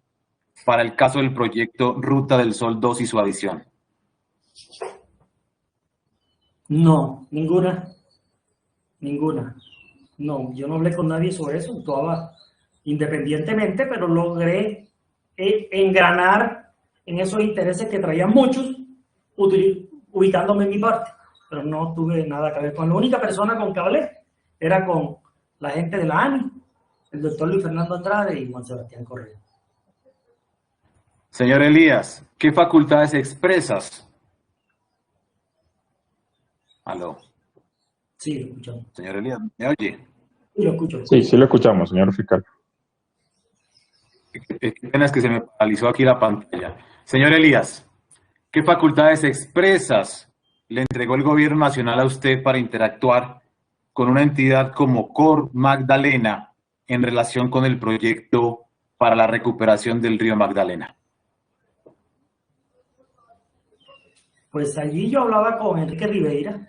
para el caso del proyecto Ruta del Sol 2 y su adición? No, ninguna. Ninguna. No, yo no hablé con nadie sobre eso, actuaba independientemente, pero logré engranar en esos intereses que traían muchos, ubicándome en mi parte, pero no tuve nada que ver con la única persona con que hablé, era con la gente de la ANI, el doctor Luis Fernando Andrade y Juan Sebastián Correa. Señor Elías, ¿qué facultades expresas? Aló. Sí, lo escuchamos. Señor Elías, ¿me oye? Sí, lo escucho. Sí, sí lo escuchamos, señor fiscal. Qué pena es que se me paralizó aquí la pantalla. Señor Elías, ¿qué facultades expresas le entregó el gobierno nacional a usted para interactuar con una entidad como Cor Magdalena en relación con el proyecto para la recuperación del río Magdalena? Pues allí yo hablaba con Enrique Riveira,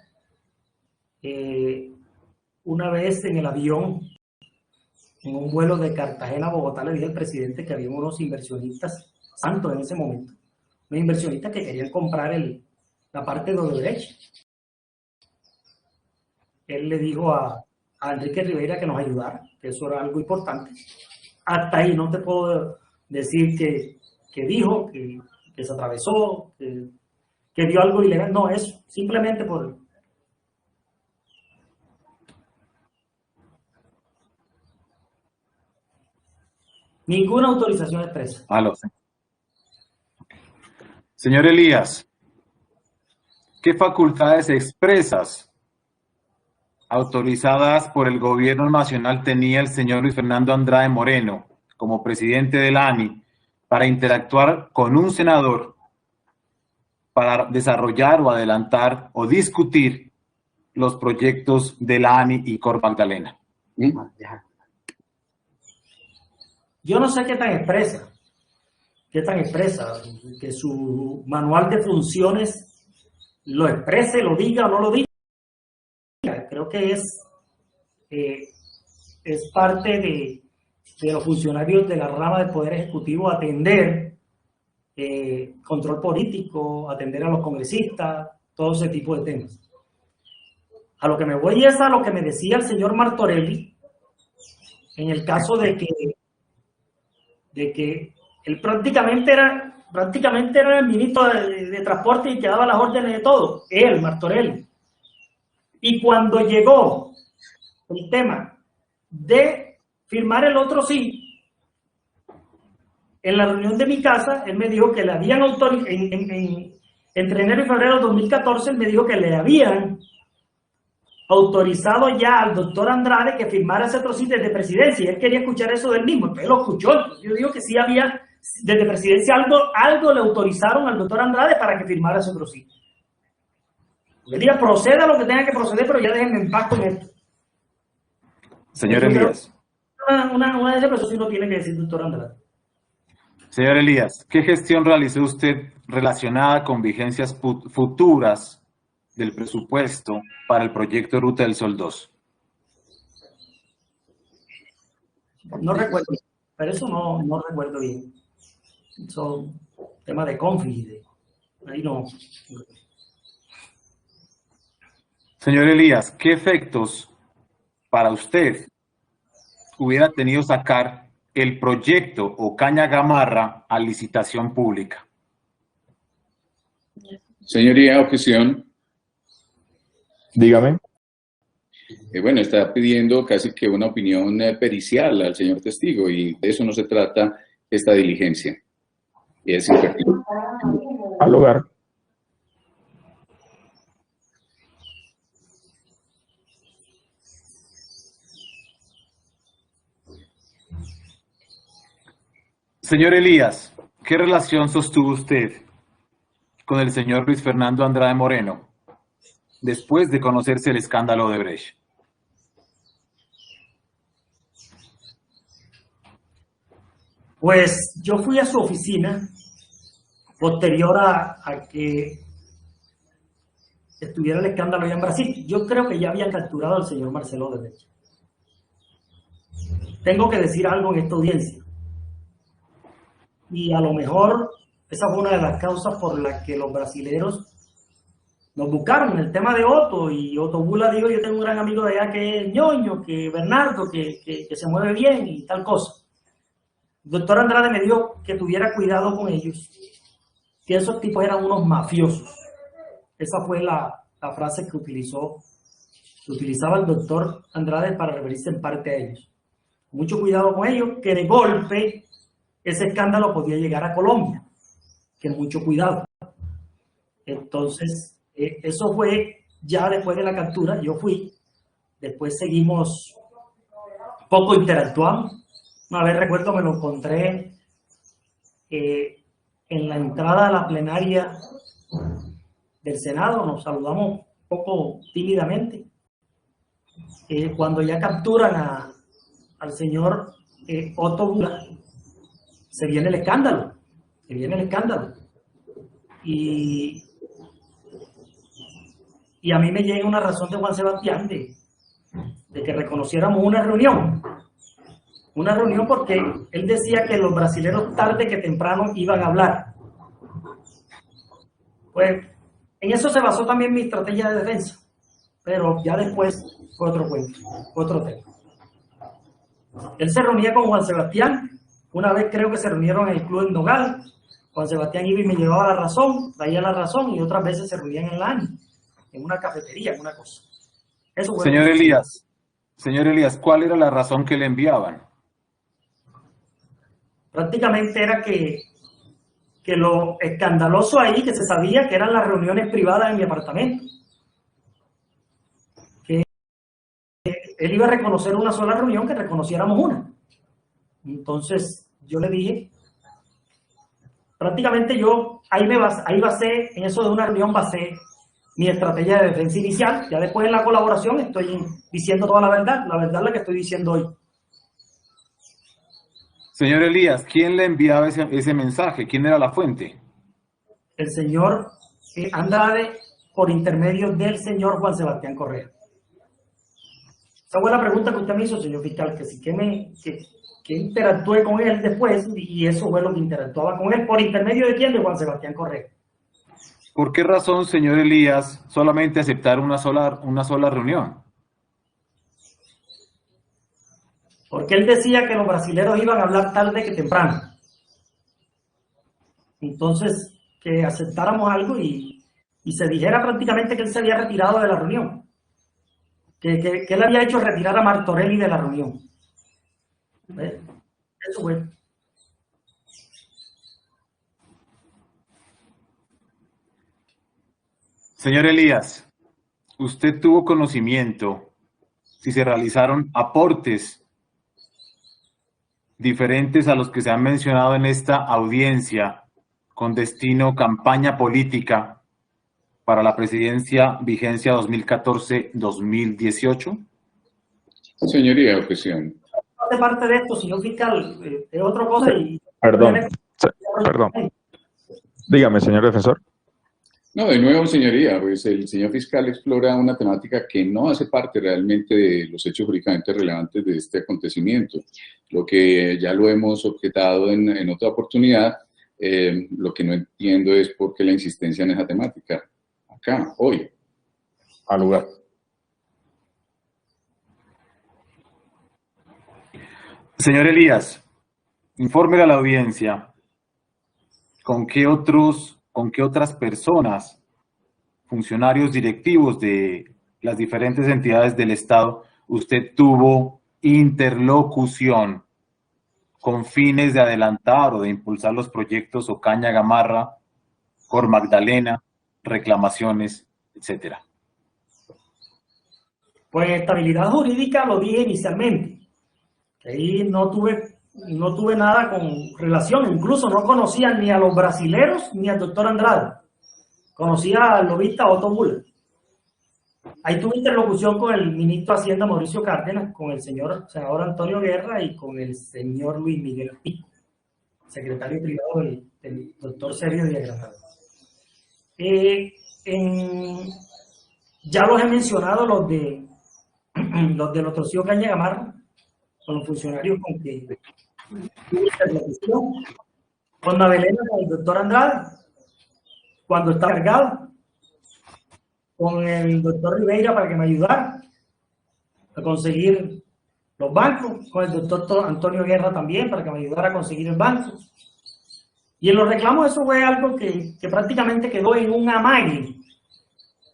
una vez en el avión, en un vuelo de Cartagena a Bogotá, le dije al presidente que había unos inversionistas, santos en ese momento, unos inversionistas que querían comprar la parte de Odebrecht. Él le dijo a Enrique Riveira que nos ayudara, que eso era algo importante. Hasta ahí no te puedo decir que dijo, que se atravesó, que dio algo ilegal. No, eso, simplemente por... Ninguna autorización expresa. Aló. Señor Elías, ¿qué facultades expresas autorizadas por el gobierno nacional tenía el señor Luis Fernando Andrade Moreno como presidente del ANI para interactuar con un senador para desarrollar o adelantar o discutir los proyectos de la ANI y Cor Magdalena? Yo no sé qué tan expresa, que su manual de funciones lo exprese, lo diga o no lo diga. Creo que es parte de los funcionarios de la rama del Poder Ejecutivo atender control político, atender a los congresistas, todo ese tipo de temas. A lo que me voy es a lo que me decía el señor Martorelli, en el caso de que él prácticamente era el ministro de Transporte y que daba las órdenes de todo, él, Martorelli. Y cuando llegó el tema de firmar el otro sí, en la reunión de mi casa, él me dijo que le habían autorizado, entre enero y febrero de 2014, él me dijo que le habían autorizado ya al doctor Andrade que firmara ese otro sí desde presidencia, y él quería escuchar eso del mismo, entonces lo escuchó. Yo digo que sí había, desde presidencia algo le autorizaron al doctor Andrade para que firmara ese otro sí. Le diga, proceda lo que tenga que proceder, pero ya déjenme en paz con esto. Señor Elías. Una de esas personas sí no tiene que decir doctor Andrade. Señor Elías, ¿qué gestión realizó usted relacionada con vigencias futuras del presupuesto para el proyecto Ruta del Sol 2? No recuerdo, pero eso no recuerdo bien. Son temas de conflicto. Ahí no. Señor Elías, ¿qué efectos para usted hubiera tenido sacar el proyecto Ocaña Gamarra a licitación pública? Señoría, objeción. Dígame. Bueno, está pidiendo casi que una opinión pericial al señor testigo y de eso no se trata esta diligencia. Es impertinente. Al hogar. Señor Elías, ¿qué relación sostuvo usted con el señor Luis Fernando Andrade Moreno después de conocerse el escándalo de Brecht? Pues yo fui a su oficina posterior a que estuviera el escándalo allá en Brasil. Yo creo que ya habían capturado al señor Marcelo Odebrecht. Tengo que decir algo en esta audiencia. Y a lo mejor esa fue una de las causas por las que los brasileños nos buscaron en el tema de Otto. Y Otto Bula dijo, yo tengo un gran amigo de allá que es ñoño, que Bernardo, que se mueve bien y tal cosa. El doctor Andrade me dijo que tuviera cuidado con ellos, que esos tipos eran unos mafiosos. Esa fue la frase que utilizaba el doctor Andrade para referirse en parte a ellos. Mucho cuidado con ellos, que de golpe ese escándalo podía llegar a Colombia, que mucho cuidado. Entonces, eso fue ya después de la captura. Yo fui, después seguimos, poco interactuamos. Una vez recuerdo, me lo encontré en la entrada a la plenaria del Senado, nos saludamos un poco tímidamente. Cuando ya capturan al señor Otto Bula, se viene el escándalo, y a mí me llega una razón de Juan Sebastián de que reconociéramos una reunión porque él decía que los brasileños tarde que temprano iban a hablar. Pues en eso se basó también mi estrategia de defensa, pero ya después fue otro cuento, fue otro tema. Él se reunía con Juan Sebastián, una vez creo que se reunieron en el club en Nogal. Juan Sebastián iba y me llevaba la razón, traía la razón, y otras veces se reunían en la ANI, en una cafetería, en una cosa. Eso fue. Señor Elías, ¿cuál era la razón que le enviaban? Prácticamente era que que lo escandaloso ahí, que se sabía que eran las reuniones privadas en mi apartamento. Que él iba a reconocer una sola reunión, que reconociéramos una. Entonces yo le dije, prácticamente yo ahí basé, en eso de una reunión basé mi estrategia de defensa inicial. Ya después en la colaboración estoy diciendo toda la verdad es la que estoy diciendo hoy. Señor Elías, ¿quién le enviaba ese mensaje? ¿Quién era la fuente? El señor Andrade, por intermedio del señor Juan Sebastián Correa. Esa fue la pregunta que usted me hizo, señor fiscal, que si que interactué con él después, y eso fue lo que interactuaba con él, por intermedio de quién, de Juan Sebastián Correa. ¿Por qué razón, señor Elías, solamente aceptar una sola reunión? Porque él decía que los brasileros iban a hablar tarde que temprano. Entonces, que aceptáramos algo y se dijera prácticamente que él se había retirado de la reunión. Que él había hecho retirar a Martorelli de la reunión. ¿Ves? Eso fue. Señor Elías, ¿usted tuvo conocimiento si se realizaron aportes diferentes a los que se han mencionado en esta audiencia con destino campaña política para la presidencia vigencia 2014-2018? Señoría, objeción. De parte de esto, señor fiscal, es otra cosa. Perdón. Dígame, señor defensor. No, de nuevo, señoría, pues el señor fiscal explora una temática que no hace parte realmente de los hechos jurídicamente relevantes de este acontecimiento. Lo que ya lo hemos objetado en otra oportunidad, lo que no entiendo es por qué la insistencia en esa temática, acá, hoy. Al lugar. Señor Elías, infórmele a la audiencia con qué otras personas, funcionarios directivos de las diferentes entidades del Estado, usted tuvo interlocución con fines de adelantar o de impulsar los proyectos Ocaña Gamarra, Cor Magdalena, reclamaciones, etcétera. Pues estabilidad jurídica lo dije inicialmente. Ahí no tuve nada con relación, incluso no conocía ni a los brasileros ni al doctor Andrade. Conocía al lobista Otto Müller. Ahí tuve interlocución con el ministro de Hacienda Mauricio Cárdenas, con el senador Antonio Guerra y con el señor Luis Miguel Pico, secretario privado del doctor Sergio Díaz Granado. Ya los he mencionado, los de los Torcidos Caña Gamarra, con los funcionarios con que tuve interlocución, con Navelena, con el doctor Andrade, cuando estaba cargado, con el doctor Ribeira para que me ayudara a conseguir los bancos, con el doctor Antonio Guerra también para que me ayudara a conseguir el banco. Y en los reclamos eso fue algo que prácticamente quedó en un amague,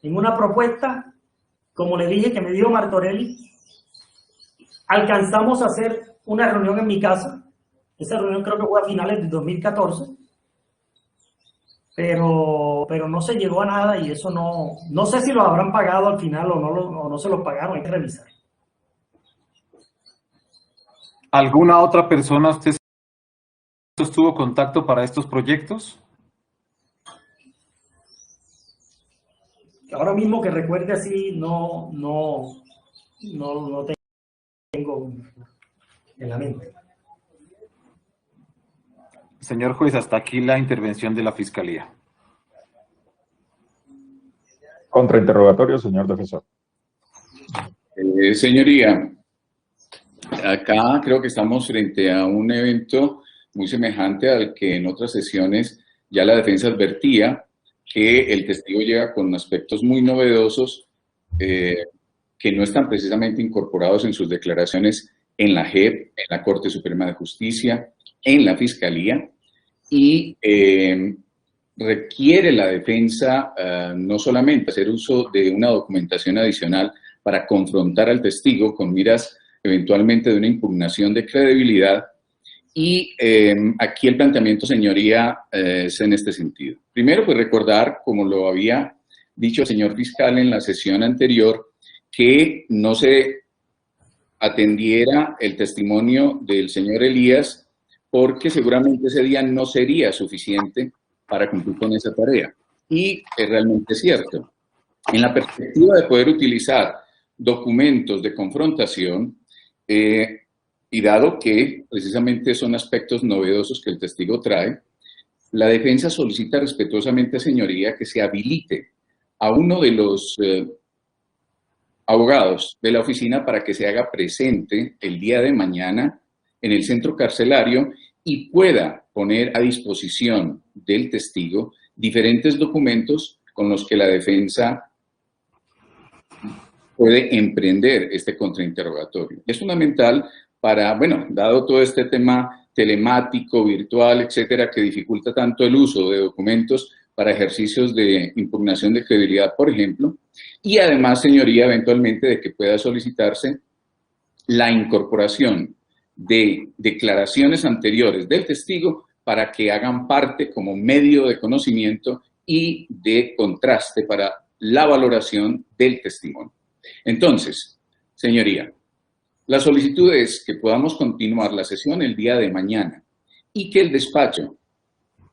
en una propuesta, como le dije, que me dio Martorelli. Alcanzamos a hacer una reunión en mi casa. Esa reunión creo que fue a finales de 2014. Pero no se llegó a nada y eso no sé si lo habrán pagado al final o no se los pagaron, hay que revisar. ¿Alguna otra persona usted sostuvo contacto para estos proyectos? Ahora mismo que recuerde así, no tengo en la mente. Señor juez, hasta aquí la intervención de la Fiscalía. Contrainterrogatorio, señor defensor. Señoría, acá creo que estamos frente a un evento muy semejante al que en otras sesiones ya la defensa advertía que el testigo llega con aspectos muy novedosos que no están precisamente incorporados en sus declaraciones en la JEP, en la Corte Suprema de Justicia, en la Fiscalía, y requiere la defensa no solamente hacer uso de una documentación adicional para confrontar al testigo con miras eventualmente de una impugnación de credibilidad, Y aquí el planteamiento, señoría, es en este sentido. Primero, pues recordar, como lo había dicho el señor fiscal en la sesión anterior, que no se atendiera el testimonio del señor Elías, porque seguramente ese día no sería suficiente para cumplir con esa tarea. Y es realmente cierto. En la perspectiva de poder utilizar documentos de confrontación, y dado que precisamente son aspectos novedosos que el testigo trae, la defensa solicita respetuosamente, señoría, que se habilite a uno de los abogados de la oficina para que se haga presente el día de mañana en el centro carcelario y pueda poner a disposición del testigo diferentes documentos con los que la defensa puede emprender este contrainterrogatorio. Es fundamental para, bueno, dado todo este tema telemático, virtual, etcétera, que dificulta tanto el uso de documentos para ejercicios de impugnación de credibilidad, por ejemplo, y además, señoría, eventualmente de que pueda solicitarse la incorporación de declaraciones anteriores del testigo para que hagan parte como medio de conocimiento y de contraste para la valoración del testimonio. Entonces, señoría, la solicitud es que podamos continuar la sesión el día de mañana y que el despacho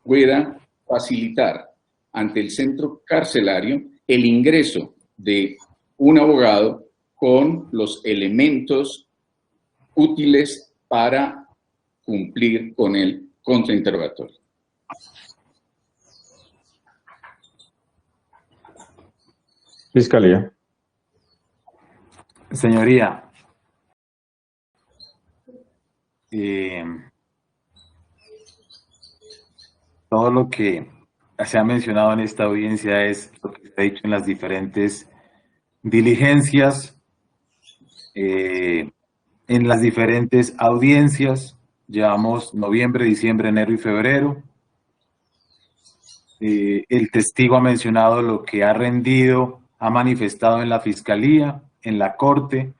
pueda facilitar ante el centro carcelario el ingreso de un abogado con los elementos útiles para cumplir con el contrainterrogatorio. Fiscalía. Señoría, todo lo que se ha mencionado en esta audiencia es lo que se ha dicho en las diferentes diligencias, en las diferentes audiencias. Llevamos noviembre, diciembre, enero y febrero. El testigo ha mencionado lo que ha rendido, ha manifestado en la fiscalía, en la corte.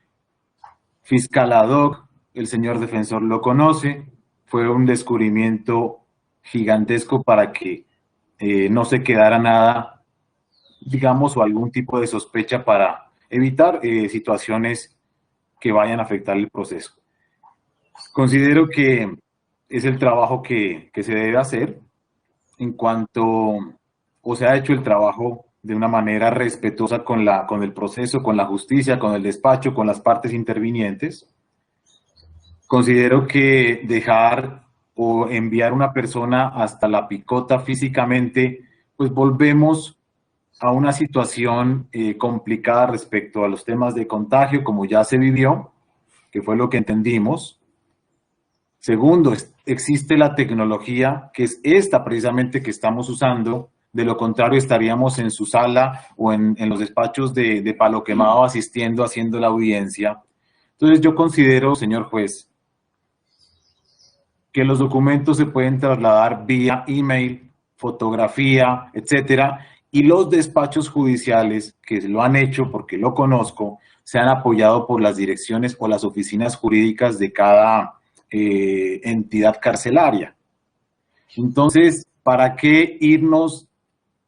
Fiscal ad hoc, el señor defensor lo conoce. Fue un descubrimiento gigantesco para que no se quedara nada, digamos, o algún tipo de sospecha para evitar situaciones que vayan a afectar el proceso. Considero que es el trabajo que se debe hacer en cuanto, o se ha hecho el trabajo de una manera respetuosa con el proceso, con la justicia, con el despacho, con las partes intervinientes. Considero que dejar o enviar una persona hasta la picota físicamente, pues volvemos a una situación complicada respecto a los temas de contagio, como ya se vivió, que fue lo que entendimos. Segundo, existe la tecnología, que es esta precisamente que estamos usando. De lo contrario, estaríamos en su sala o en los despachos de Palo Quemado asistiendo, haciendo la audiencia. Entonces, yo considero, señor juez, que los documentos se pueden trasladar vía email, fotografía, etcétera, y los despachos judiciales que lo han hecho, porque lo conozco, se han apoyado por las direcciones o las oficinas jurídicas de cada entidad carcelaria. Entonces, ¿para qué irnos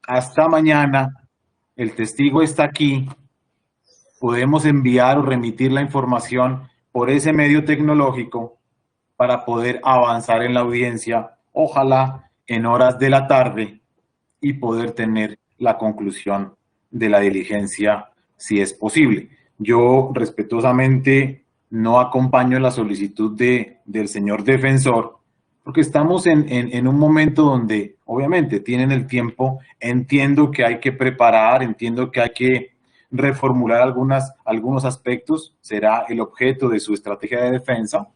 hasta mañana? El testigo está aquí, podemos enviar o remitir la información por ese medio tecnológico para poder avanzar en la audiencia, ojalá en horas de la tarde, y poder tener la conclusión de la diligencia si es posible. Yo respetuosamente no acompaño la solicitud del señor defensor, porque estamos en un momento donde obviamente tienen el tiempo. Entiendo que hay que preparar, entiendo que hay que reformular algunos aspectos, será el objeto de su estrategia de defensa,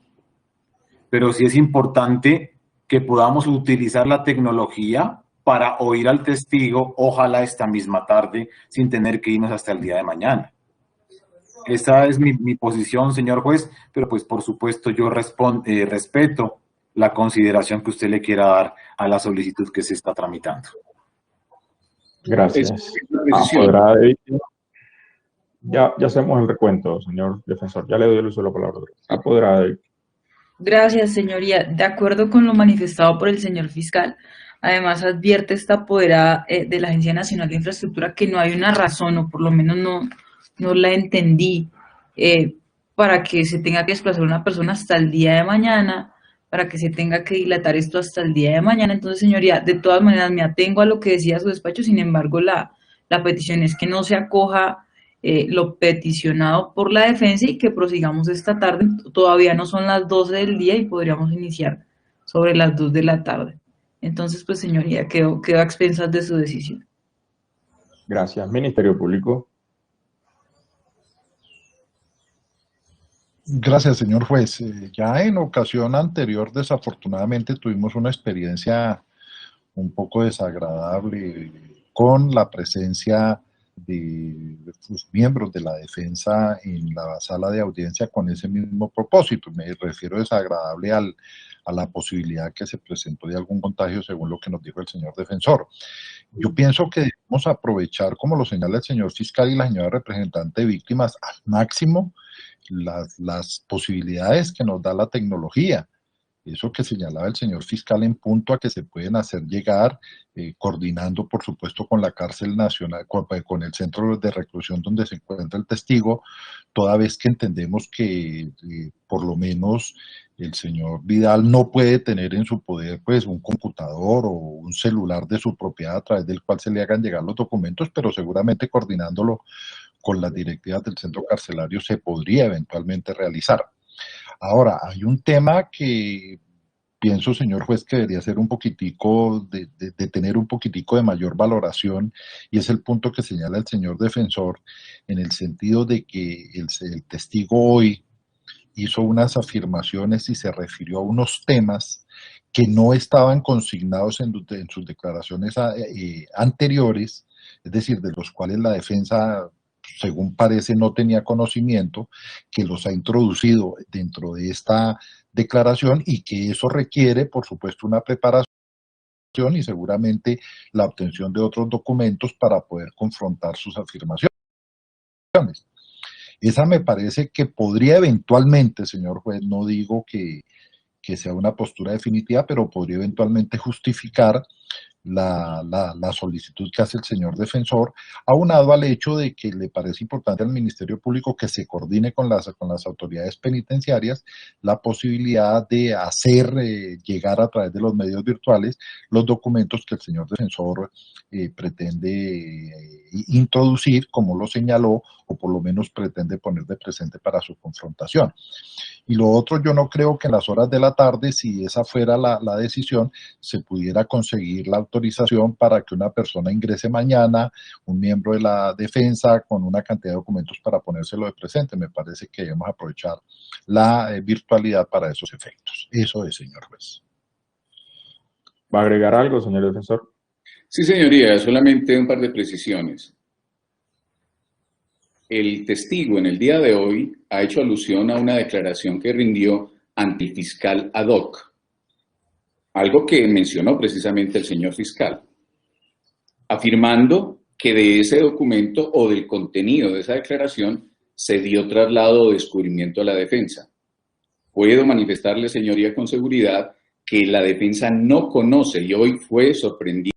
pero sí es importante que podamos utilizar la tecnología para oír al testigo, ojalá esta misma tarde, sin tener que irnos hasta el día de mañana. Esa es mi posición, señor juez, pero pues por supuesto yo respeto la consideración que usted le quiera dar a la solicitud que se está tramitando. Gracias. Ya hacemos el recuento, señor defensor. Ya le doy el uso de la palabra. Apoderada de Gracias, señoría. De acuerdo con lo manifestado por el señor fiscal, además advierte esta apoderada de la Agencia Nacional de Infraestructura que no hay una razón, o por lo menos no la entendí, para que se tenga que desplazar una persona hasta el día de mañana, para que se tenga que dilatar esto hasta el día de mañana. Entonces, señoría, de todas maneras me atengo a lo que decía su despacho, sin embargo, la petición es que no se acoja lo peticionado por la defensa y que prosigamos esta tarde. Todavía no son las 12 del día y podríamos iniciar sobre las 2 de la tarde. Entonces, pues, señoría, quedo a expensas de su decisión. Gracias. Ministerio Público. Gracias, señor juez. Ya en ocasión anterior, desafortunadamente, tuvimos una experiencia un poco desagradable con la presencia de sus miembros de la defensa en la sala de audiencia con ese mismo propósito. Me refiero desagradable a la posibilidad que se presentó de algún contagio, según lo que nos dijo el señor defensor. Yo pienso que debemos aprovechar, como lo señala el señor fiscal y la señora representante de víctimas, al máximo las posibilidades que nos da la tecnología. Eso que señalaba el señor fiscal en punto a que se pueden hacer llegar, coordinando por supuesto con la cárcel nacional, con el centro de reclusión donde se encuentra el testigo, toda vez que entendemos que por lo menos el señor Vidal no puede tener en su poder pues un computador o un celular de su propiedad a través del cual se le hagan llegar los documentos, pero seguramente coordinándolo con las directivas del centro carcelario se podría eventualmente realizar. Ahora, hay un tema que pienso, señor juez, que debería ser un poquitico, de tener un poquitico de mayor valoración, y es el punto que señala el señor defensor, en el sentido de que el testigo hoy hizo unas afirmaciones y se refirió a unos temas que no estaban consignados en sus declaraciones anteriores, es decir, de los cuales la defensa, según parece, no tenía conocimiento, que los ha introducido dentro de esta declaración y que eso requiere, por supuesto, una preparación y seguramente la obtención de otros documentos para poder confrontar sus afirmaciones. Esa me parece que podría eventualmente, señor juez, no digo que sea una postura definitiva, pero podría eventualmente justificar la solicitud que hace el señor defensor, aunado al hecho de que le parece importante al Ministerio Público que se coordine con las autoridades penitenciarias la posibilidad de hacer llegar a través de los medios virtuales los documentos que el señor defensor pretende introducir, como lo señaló, o por lo menos pretende poner de presente para su confrontación. Y lo otro, yo no creo que en las horas de la tarde, si esa fuera la decisión, se pudiera conseguir la autorización para que una persona ingrese mañana, un miembro de la defensa, con una cantidad de documentos para ponérselo de presente. Me parece que debemos aprovechar la virtualidad para esos efectos. Eso es, señor juez. ¿Va a agregar algo, señor defensor? Sí, señoría, solamente un par de precisiones. El testigo en el día de hoy ha hecho alusión a una declaración que rindió ante el fiscal ad hoc, algo que mencionó precisamente el señor fiscal, afirmando que de ese documento o del contenido de esa declaración se dio traslado o descubrimiento a la defensa. Puedo manifestarle, señoría, con seguridad que la defensa no conoce y hoy fue sorprendida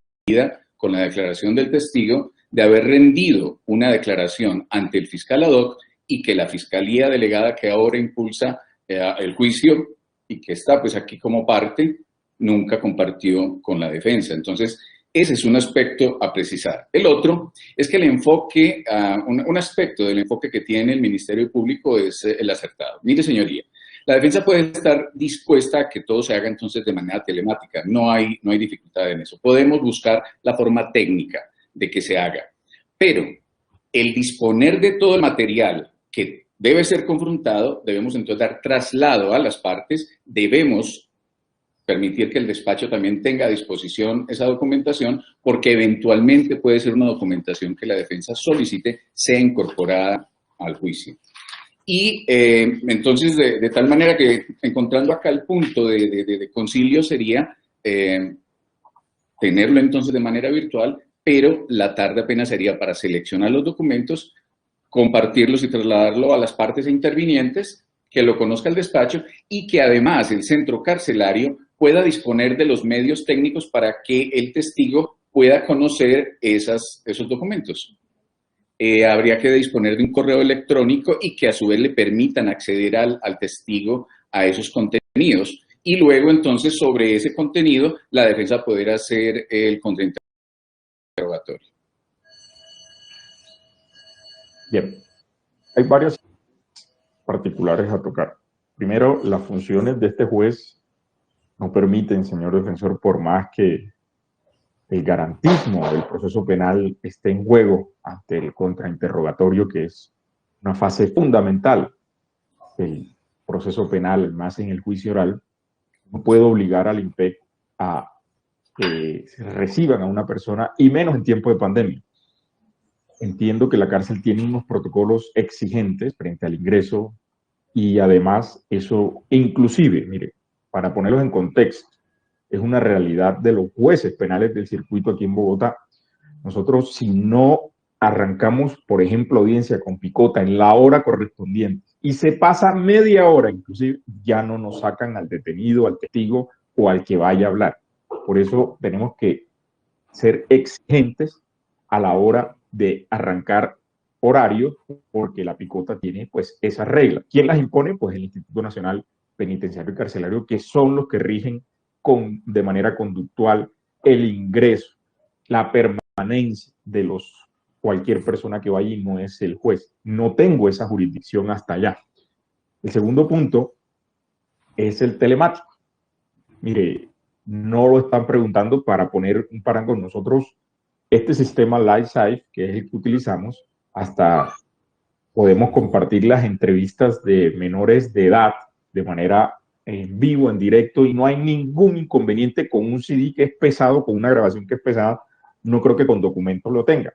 con la declaración del testigo de haber rendido una declaración ante el fiscal ad hoc y que la fiscalía delegada que ahora impulsa el juicio y que está pues aquí como parte, nunca compartió con la defensa. Entonces, ese es un aspecto a precisar. El otro es que el enfoque, un aspecto del enfoque que tiene el Ministerio Público es el acertado. Mire, señoría, la defensa puede estar dispuesta a que todo se haga entonces de manera telemática. No hay dificultad en eso. Podemos buscar la forma técnica de que se haga. Pero el disponer de todo el material que debe ser confrontado, debemos entonces dar traslado a las partes, debemos permitir que el despacho también tenga a disposición esa documentación, porque eventualmente puede ser una documentación que la defensa solicite sea incorporada al juicio. Y entonces, de tal manera que encontrando acá el punto de concilio sería tenerlo entonces de manera virtual, pero la tarde apenas sería para seleccionar los documentos, compartirlos y trasladarlo a las partes intervinientes que lo conozca el despacho y que además el centro carcelario pueda disponer de los medios técnicos para que el testigo pueda conocer esos documentos. Habría que disponer de un correo electrónico y que a su vez le permitan acceder al testigo a esos contenidos. Y luego entonces sobre ese contenido la defensa poder hacer el contrainterrogatorio. Bien, hay varias particulares a tocar. Primero, las funciones de este juez no permiten, señor defensor, por más que el garantismo del proceso penal esté en juego ante el contrainterrogatorio, que es una fase fundamental del proceso penal, más en el juicio oral, no puede obligar al INPEC a que se reciban a una persona, y menos en tiempo de pandemia. Entiendo que la cárcel tiene unos protocolos exigentes frente al ingreso y además eso, inclusive, mire, para ponerlos en contexto, es una realidad de los jueces penales del circuito aquí en Bogotá. Nosotros, si no arrancamos, por ejemplo, audiencia con picota en la hora correspondiente y se pasa media hora, inclusive, ya no nos sacan al detenido, al testigo o al que vaya a hablar. Por eso tenemos que ser exigentes a la hora de arrancar horario, porque la picota tiene pues esas reglas. ¿Quién las impone? Pues el Instituto Nacional Penitenciario y Carcelario, que son los que rigen de manera conductual el ingreso, la permanencia de cualquier persona que vaya, y no es el juez. No tengo esa jurisdicción hasta allá. El segundo punto es el telemático. Mire, no lo están preguntando para poner un parango. Nosotros, este sistema LifeSafe, que es el que utilizamos, hasta podemos compartir las entrevistas de menores de edad de manera en vivo, en directo, y no hay ningún inconveniente con un CD que es pesado, con una grabación que es pesada. No creo que con documentos lo tenga.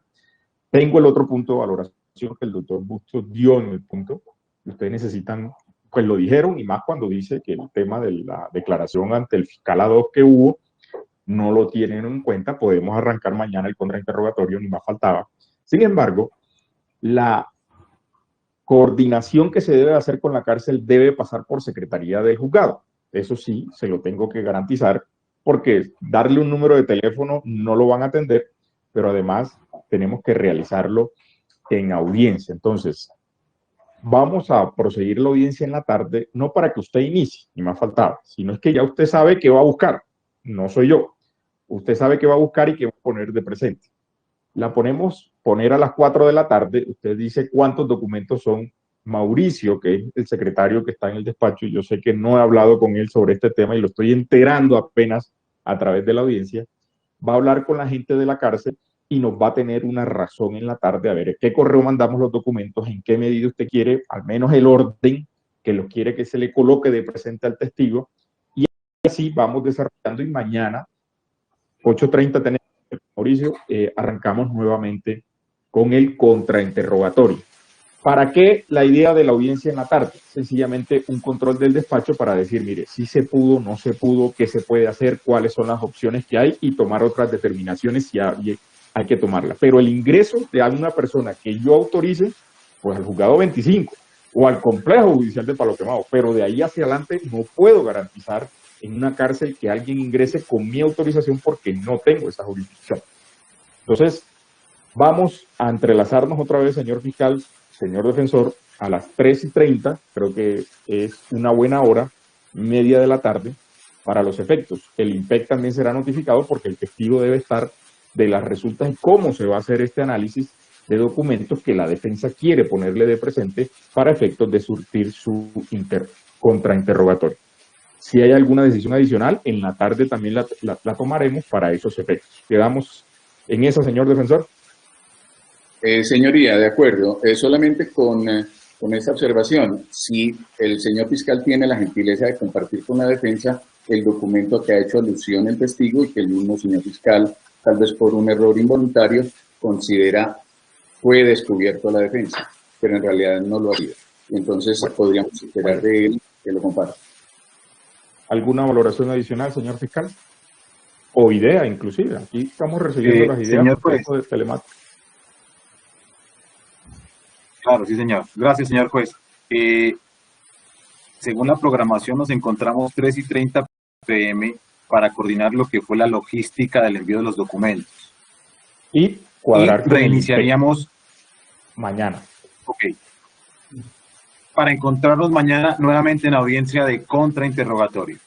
Tengo el otro punto de valoración que el doctor Bustos dio en el punto que ustedes necesitan, pues lo dijeron, y más cuando dice que el tema de la declaración ante el fiscal ad hoc que hubo, no lo tienen en cuenta. Podemos arrancar mañana el contrainterrogatorio, ni más faltaba. Sin embargo, la coordinación que se debe hacer con la cárcel debe pasar por Secretaría del Juzgado. Eso sí, se lo tengo que garantizar, porque darle un número de teléfono no lo van a atender, pero además tenemos que realizarlo en audiencia. Entonces, vamos a proseguir la audiencia en la tarde, no para que usted inicie, ni más faltaba, sino es que ya usted sabe qué va a buscar. No soy yo. Usted sabe qué va a buscar y qué va a poner de presente. La poner a las 4 de la tarde, usted dice cuántos documentos son. Mauricio, que es el secretario que está en el despacho, y yo sé que no he hablado con él sobre este tema y lo estoy enterando apenas a través de la audiencia, va a hablar con la gente de la cárcel y nos va a tener una razón en la tarde a ver qué correo mandamos los documentos, en qué medida usted quiere, al menos el orden que lo quiere que se le coloque de presente al testigo, y así vamos desarrollando, y mañana 8:30 tenemos, Mauricio, arrancamos nuevamente con el contrainterrogatorio. ¿Para qué la idea de la audiencia en la tarde? Sencillamente un control del despacho para decir, mire, si se pudo, no se pudo, qué se puede hacer, cuáles son las opciones que hay, y tomar otras determinaciones si hay que tomarlas. Pero el ingreso de alguna persona que yo autorice, pues al juzgado 25 o al complejo judicial de Palo Quemado, pero de ahí hacia adelante no puedo garantizar en una cárcel que alguien ingrese con mi autorización, porque no tengo esa jurisdicción. Entonces, vamos a entrelazarnos otra vez, señor fiscal, señor defensor, a las 3:30, creo que es una buena hora, media de la tarde, para los efectos. El INPEC también será notificado, porque el testigo debe estar de las resultas de cómo se va a hacer este análisis de documentos que la defensa quiere ponerle de presente para efectos de surtir su contrainterrogatorio. Si hay alguna decisión adicional, en la tarde también la tomaremos para esos efectos. ¿Quedamos en eso, señor defensor? Señoría, de acuerdo. Solamente con esta observación, si el señor fiscal tiene la gentileza de compartir con la defensa el documento que ha hecho alusión el testigo y que el mismo señor fiscal, tal vez por un error involuntario, considera fue descubierto a la defensa, pero en realidad no lo ha sido. Entonces podríamos esperar de él que lo comparta. ¿Alguna valoración adicional, señor fiscal? O idea, inclusive. Aquí estamos recibiendo las ideas señor, por de telemático. Claro, sí, señor. Gracias, señor juez. según la programación nos encontramos 3:30 p.m. para coordinar lo que fue la logística del envío de los documentos. Y cuadrar con el reiniciaríamos mañana. Ok. Para encontrarnos mañana nuevamente en audiencia de contrainterrogatorio.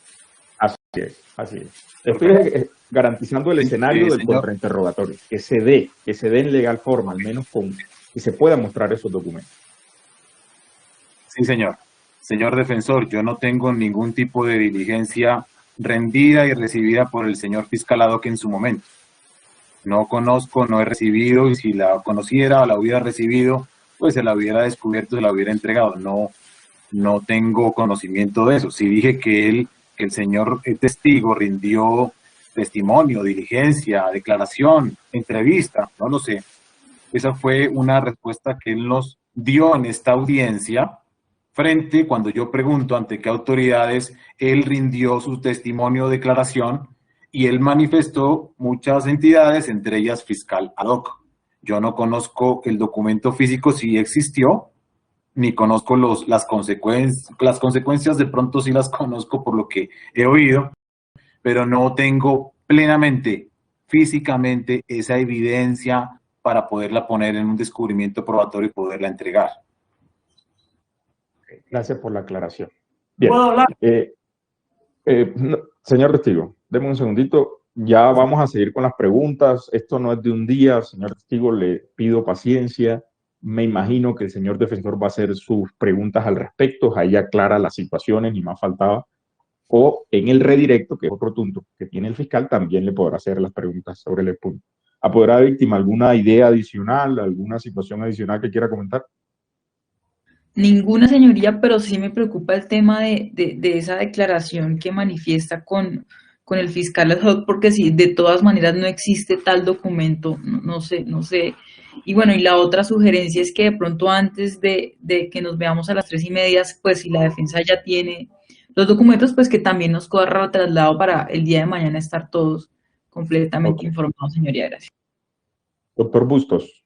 Así es, así es. Estoy garantizando el escenario del contrainterrogatorio, que se dé en legal forma, al menos con que se puedan mostrar esos documentos. Sí, señor. Señor defensor, yo no tengo ningún tipo de diligencia rendida y recibida por el señor fiscal Adoque en su momento. No conozco, no he recibido, y si la conociera o la hubiera recibido, pues se la hubiera descubierto, se la hubiera entregado. No tengo conocimiento de eso. Sí dije que el señor testigo rindió testimonio, diligencia, declaración, entrevista, no lo sé. Esa fue una respuesta que él nos dio en esta audiencia, frente cuando yo pregunto ante qué autoridades él rindió su testimonio o declaración, y él manifestó muchas entidades, entre ellas Fiscal Adoc. Yo no conozco el documento físico si existió, ni conozco las consecuencias de pronto sí las conozco por lo que he oído, pero no tengo plenamente, físicamente, esa evidencia para poderla poner en un descubrimiento probatorio y poderla entregar. Gracias por la aclaración. Bien. ¿Puedo hablar? Señor testigo, deme un segundito. Ya vamos a seguir con las preguntas. Esto no es de un día, señor testigo, le pido paciencia. Me imagino que el señor defensor va a hacer sus preguntas al respecto, ahí aclara las situaciones, ni más faltaba. O en el redirecto, que es otro punto que tiene el fiscal, también le podrá hacer las preguntas sobre el punto. ¿Apoderada víctima, alguna idea adicional, alguna situación adicional que quiera comentar? Ninguna, señoría, pero sí me preocupa el tema de esa declaración que manifiesta con el fiscal ad hoc, porque si de todas maneras no existe tal documento, no sé. Y bueno, y la otra sugerencia es que de pronto antes de que nos veamos a las 3:30, pues si la defensa ya tiene los documentos, pues que también nos corra traslado para el día de mañana estar todos completamente informados, señoría. Gracias. Doctor Bustos.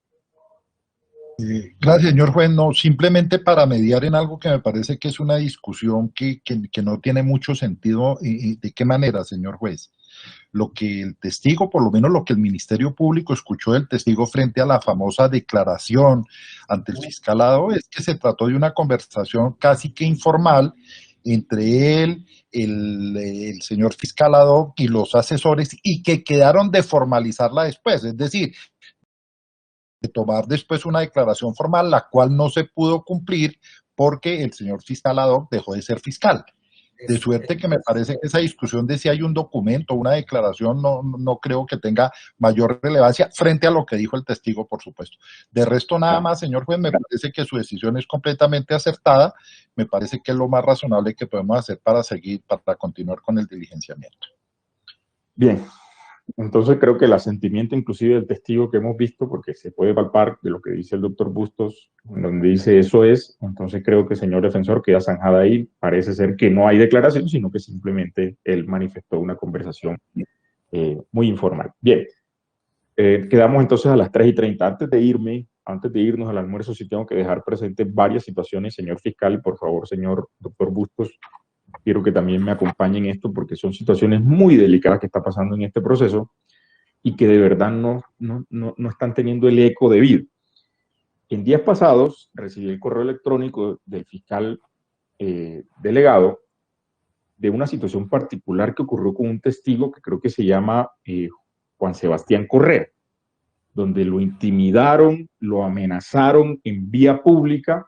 Gracias, señor juez. No, simplemente para mediar en algo que me parece que es una discusión que no tiene mucho sentido. ¿De qué manera, señor juez? Lo que el testigo, por lo menos lo que el Ministerio Público escuchó del testigo frente a la famosa declaración ante el fiscal Adoque, es que se trató de una conversación casi que informal entre él, el señor fiscal Adoque y los asesores, y que quedaron de formalizarla después. Es decir, de tomar después una declaración formal, la cual no se pudo cumplir porque el señor fiscal Adoque dejó de ser fiscal. De suerte que me parece que esa discusión de si hay un documento, una declaración, no creo que tenga mayor relevancia frente a lo que dijo el testigo, por supuesto. De resto, nada más, señor juez, me parece que su decisión es completamente acertada. Me parece que es lo más razonable que podemos hacer para continuar con el diligenciamiento. Bien. Entonces creo que el asentimiento inclusive del testigo que hemos visto, porque se puede palpar de lo que dice el doctor Bustos, donde dice eso es, entonces creo que el señor defensor queda zanjada ahí, parece ser que no hay declaración, sino que simplemente él manifestó una conversación muy informal. Bien, quedamos entonces a las 3:30. Antes de irnos al almuerzo, sí tengo que dejar presente varias situaciones, señor fiscal, y por favor, señor doctor Bustos, quiero que también me acompañen en esto porque son situaciones muy delicadas que está pasando en este proceso y que de verdad no están teniendo el eco debido. En días pasados recibí el correo electrónico del fiscal delegado de una situación particular que ocurrió con un testigo que creo que se llama Juan Sebastián Correa, donde lo intimidaron, lo amenazaron en vía pública,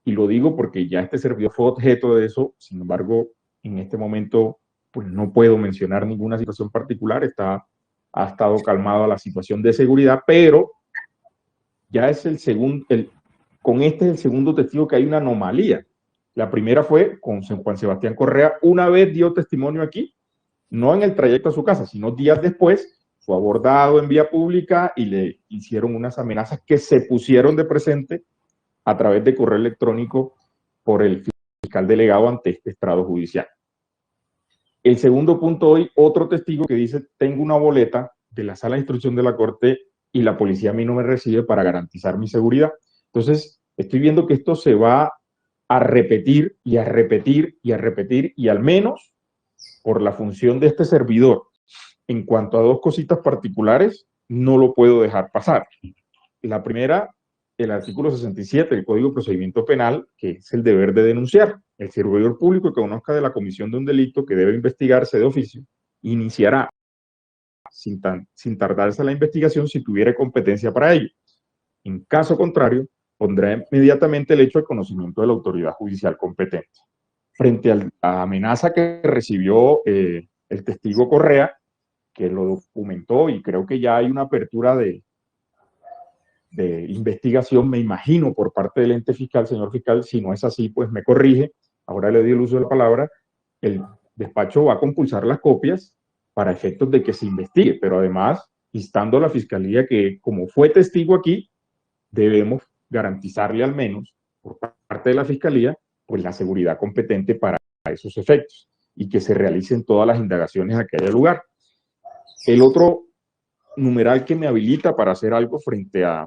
y lo digo porque ya este servidor fue objeto de eso. Sin embargo, en este momento pues no puedo mencionar ninguna situación particular, ha estado calmada la situación de seguridad, pero ya es con este es el segundo testigo que hay una anomalía. La primera fue con Juan Sebastián Correa, una vez dio testimonio aquí, no en el trayecto a su casa, sino días después, fue abordado en vía pública y le hicieron unas amenazas que se pusieron de presente a través de correo electrónico por el fiscal delegado ante este estrado judicial. El segundo punto hoy, otro testigo que dice, tengo una boleta de la sala de instrucción de la corte y la policía a mí no me recibe para garantizar mi seguridad. Entonces, estoy viendo que esto se va a repetir y a repetir y a repetir, y al menos por la función de este servidor, en cuanto a dos cositas particulares, no lo puedo dejar pasar. La primera, el artículo 67 del Código de Procedimiento Penal, que es el deber de denunciar. El servidor público que conozca de la comisión de un delito que debe investigarse de oficio, iniciará sin tardarse la investigación si tuviera competencia para ello. En caso contrario, pondrá inmediatamente el hecho de conocimiento de la autoridad judicial competente. Frente a la amenaza que recibió el testigo Correa, que lo documentó, y creo que ya hay una apertura de investigación, me imagino, por parte del ente fiscal. Señor fiscal, si no es así, pues me corrige. Ahora le doy el uso de la palabra. El despacho va a compulsar las copias para efectos de que se investigue, pero además, instando a la fiscalía que, como fue testigo aquí, debemos garantizarle al menos, por parte de la fiscalía, pues la seguridad competente para esos efectos y que se realicen todas las indagaciones a que haya lugar. El otro numeral que me habilita para hacer algo frente a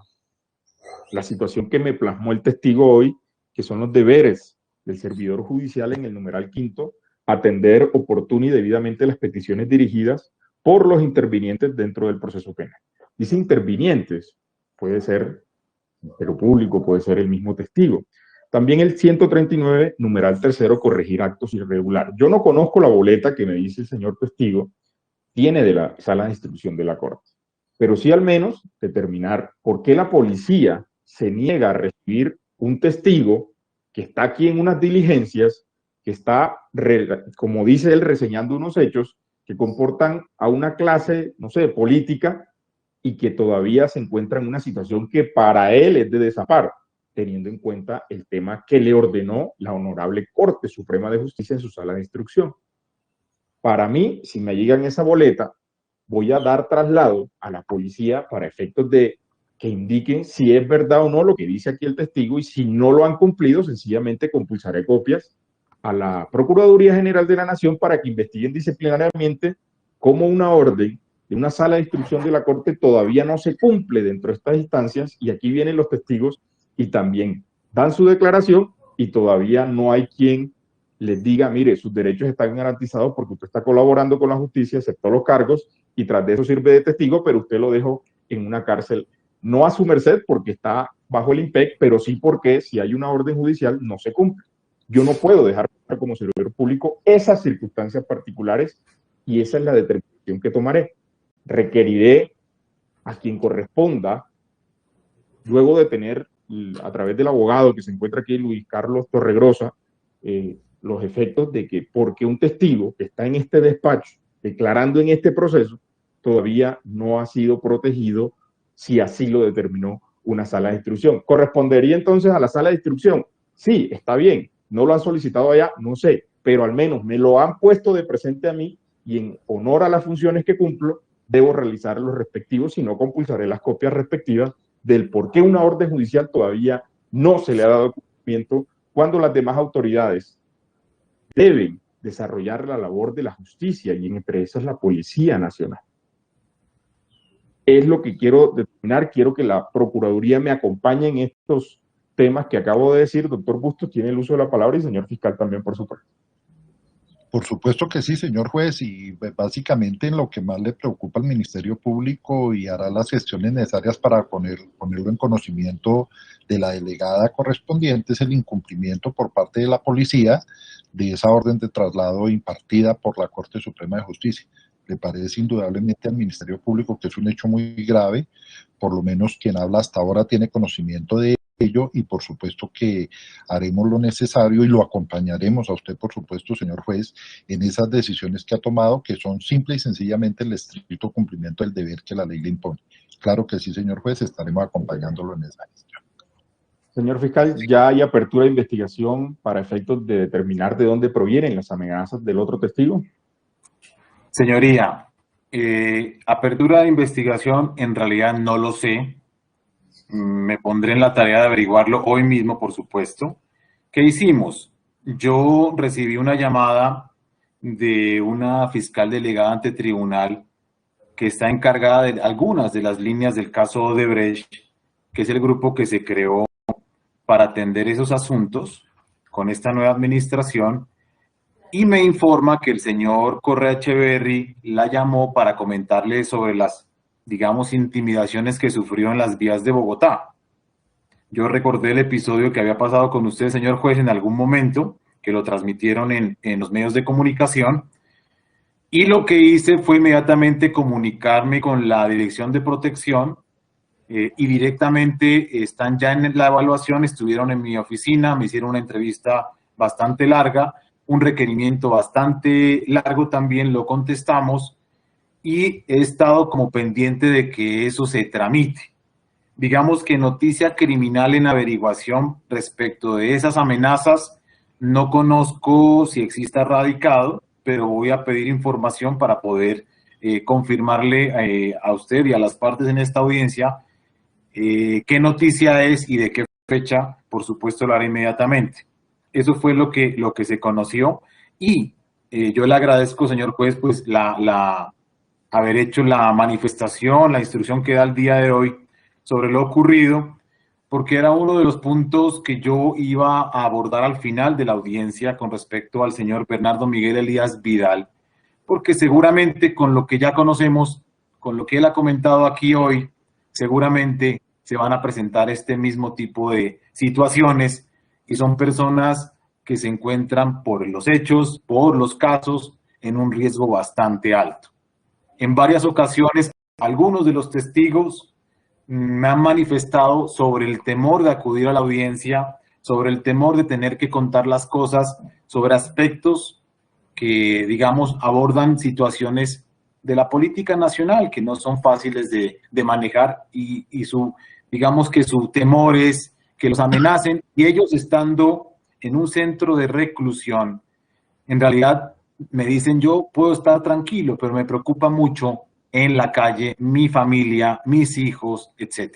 la situación que me plasmó el testigo hoy, que son los deberes del servidor judicial en el numeral 5, atender oportuna y debidamente las peticiones dirigidas por los intervinientes dentro del proceso penal. Dice intervinientes, puede ser Ministerio Público, puede ser el mismo testigo. También el 139, numeral 3, corregir actos irregulares. Yo no conozco la boleta que me dice el señor testigo, tiene de la sala de instrucción de la Corte, pero sí al menos determinar por qué la policía se niega a recibir un testigo que está aquí en unas diligencias, que está, como dice él, reseñando unos hechos que comportan a una clase, no sé, política, y que todavía se encuentra en una situación que para él es de desamparo, teniendo en cuenta el tema que le ordenó la Honorable Corte Suprema de Justicia en su sala de instrucción. Para mí, si me llegan esa boleta, voy a dar traslado a la policía para efectos de que indiquen si es verdad o no lo que dice aquí el testigo, y si no lo han cumplido, sencillamente compulsaré copias a la Procuraduría General de la Nación para que investiguen disciplinariamente cómo una orden de una sala de instrucción de la Corte todavía no se cumple dentro de estas instancias, y aquí vienen los testigos y también dan su declaración y todavía no hay quien les diga, mire, sus derechos están garantizados porque usted está colaborando con la justicia, aceptó los cargos y tras de eso sirve de testigo, pero usted lo dejó en una cárcel, no a su merced porque está bajo el IMPEC, pero sí porque si hay una orden judicial no se cumple. Yo no puedo dejar como servidor público esas circunstancias particulares, y esa es la determinación que tomaré. Requeriré a quien corresponda, luego de tener a través del abogado que se encuentra aquí, Luis Carlos Torregrosa, los efectos de que porque un testigo que está en este despacho declarando en este proceso todavía no ha sido protegido si así lo determinó una sala de instrucción. ¿Correspondería entonces a la sala de instrucción? Sí, está bien, no lo han solicitado allá, no sé, pero al menos me lo han puesto de presente a mí y en honor a las funciones que cumplo, debo realizar los respectivos, si no compulsaré las copias respectivas del por qué una orden judicial todavía no se le ha dado cumplimiento cuando las demás autoridades deben desarrollar la labor de la justicia, y entre esas la Policía Nacional. Es lo que quiero determinar. Quiero que la Procuraduría me acompañe en estos temas que acabo de decir. Doctor Bustos tiene el uso de la palabra y señor fiscal también, por supuesto. Por supuesto que sí, señor juez, y básicamente en lo que más le preocupa al Ministerio Público, y hará las gestiones necesarias para ponerlo en conocimiento de la delegada correspondiente, es el incumplimiento por parte de la policía de esa orden de traslado impartida por la Corte Suprema de Justicia. Le parece indudablemente al Ministerio Público que es un hecho muy grave, por lo menos quien habla hasta ahora tiene conocimiento de ello, y por supuesto que haremos lo necesario y lo acompañaremos a usted, por supuesto, señor juez, en esas decisiones que ha tomado, que son simple y sencillamente el estricto cumplimiento del deber que la ley le impone. Claro que sí, señor juez, estaremos acompañándolo en esa gestión. Señor fiscal, ¿ya hay apertura de investigación para efectos de determinar de dónde provienen las amenazas del otro testigo? Señoría, apertura de investigación, en realidad no lo sé. Me pondré en la tarea de averiguarlo hoy mismo, por supuesto. ¿Qué hicimos? Yo recibí una llamada de una fiscal delegada ante tribunal que está encargada de algunas de las líneas del caso Odebrecht, que es el grupo que se creó para atender esos asuntos, con esta nueva administración y me informa que el señor Correa Echeverry la llamó para comentarle sobre las, digamos, intimidaciones que sufrió en las vías de Bogotá. Yo recordé el episodio que había pasado con usted, señor juez, en algún momento, que lo transmitieron en los medios de comunicación, y lo que hice fue inmediatamente comunicarme con la Dirección de Protección y directamente están ya en la evaluación, estuvieron en mi oficina, me hicieron una entrevista bastante larga, un requerimiento bastante largo también, lo contestamos y he estado como pendiente de que eso se tramite. Digamos que noticia criminal en averiguación respecto de esas amenazas, no conozco si exista radicado, pero voy a pedir información para poder confirmarle a usted y a las partes en esta audiencia qué noticia es y de qué fecha, por supuesto lo haré inmediatamente. Eso fue lo que se conoció y yo le agradezco, señor juez, pues haber hecho la manifestación, la instrucción que da el día de hoy sobre lo ocurrido, porque era uno de los puntos que yo iba a abordar al final de la audiencia con respecto al señor Bernardo Miguel Elías Vidal, porque seguramente con lo que ya conocemos, con lo que él ha comentado aquí hoy, seguramente se van a presentar este mismo tipo de situaciones y son personas que se encuentran por los hechos, por los casos, en un riesgo bastante alto. En varias ocasiones, algunos de los testigos me han manifestado sobre el temor de acudir a la audiencia, sobre el temor de tener que contar las cosas, sobre aspectos que, digamos, abordan situaciones de la política nacional que no son fáciles de manejar y digamos que su temor es que los amenacen y ellos estando en un centro de reclusión, en realidad me dicen yo puedo estar tranquilo, pero me preocupa mucho en la calle, mi familia, mis hijos, etc.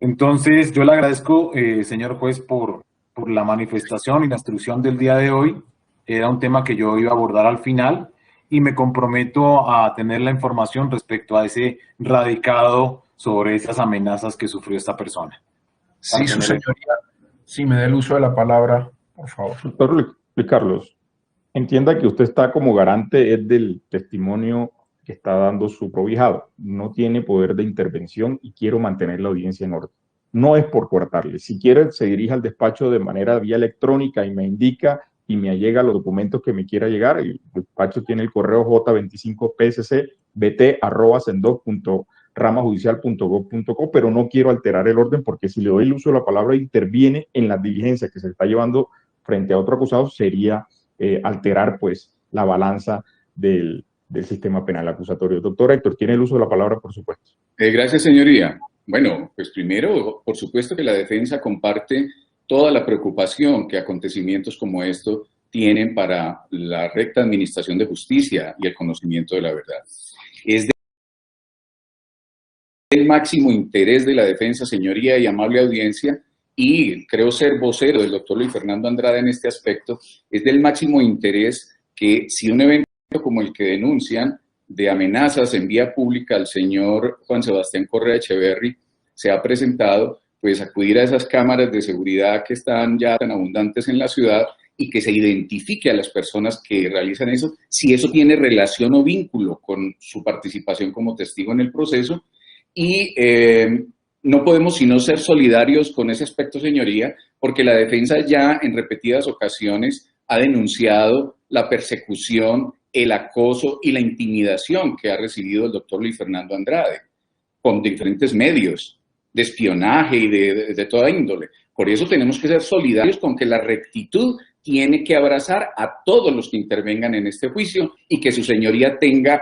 Entonces, yo le agradezco, señor juez, por la manifestación y la instrucción del día de hoy. Era un tema que yo iba a abordar al final y me comprometo a tener la información respecto a ese radicado sobre esas amenazas que sufrió esta persona. Sí, su señoría, si me da el uso de la palabra, por favor. Doctor Luis Carlos, entienda que usted está como garante del testimonio que está dando su probijado. No tiene poder de intervención y quiero mantener la audiencia en orden. No es por cortarle. Si quiere, se dirige al despacho de manera vía electrónica y me indica y me allega los documentos que me quiera llegar. El despacho tiene el correo j25psc.bt@sendoc.ramajudicial.gov.co, pero no quiero alterar el orden porque si le doy el uso de la palabra interviene en las diligencias que se está llevando frente a otro acusado, sería alterar pues la balanza del sistema penal acusatorio. Doctor Héctor, tiene el uso de la palabra, por supuesto. Gracias, señoría. Bueno, pues primero, por supuesto que la defensa comparte toda la preocupación que acontecimientos como esto tienen para la recta administración de justicia y el conocimiento de la verdad. Es del máximo interés de la defensa, señoría y amable audiencia, y creo ser vocero del doctor Luis Fernando Andrade en este aspecto, es del máximo interés que si un evento como el que denuncian de amenazas en vía pública al señor Juan Sebastián Correa Echeverry se ha presentado, pues acudir a esas cámaras de seguridad que están ya tan abundantes en la ciudad y que se identifique a las personas que realizan eso, si eso tiene relación o vínculo con su participación como testigo en el proceso. Y no podemos sino ser solidarios con ese aspecto, señoría, porque la defensa ya en repetidas ocasiones ha denunciado la persecución, el acoso y la intimidación que ha recibido el doctor Luis Fernando Andrade con diferentes medios de espionaje y de toda índole. Por eso tenemos que ser solidarios con que la rectitud tiene que abrazar a todos los que intervengan en este juicio y que su señoría tenga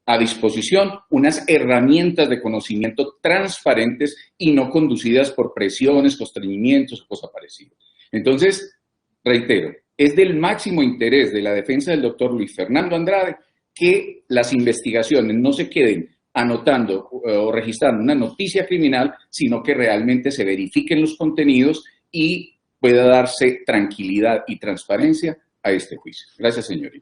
a disposición unas herramientas de conocimiento transparentes y no conducidas por presiones, constreñimientos o cosas parecidas. Entonces, reitero, es del máximo interés de la defensa del doctor Luis Fernando Andrade que las investigaciones no se queden anotando o registrando una noticia criminal, sino que realmente se verifiquen los contenidos y pueda darse tranquilidad y transparencia a este juicio. Gracias, señoría.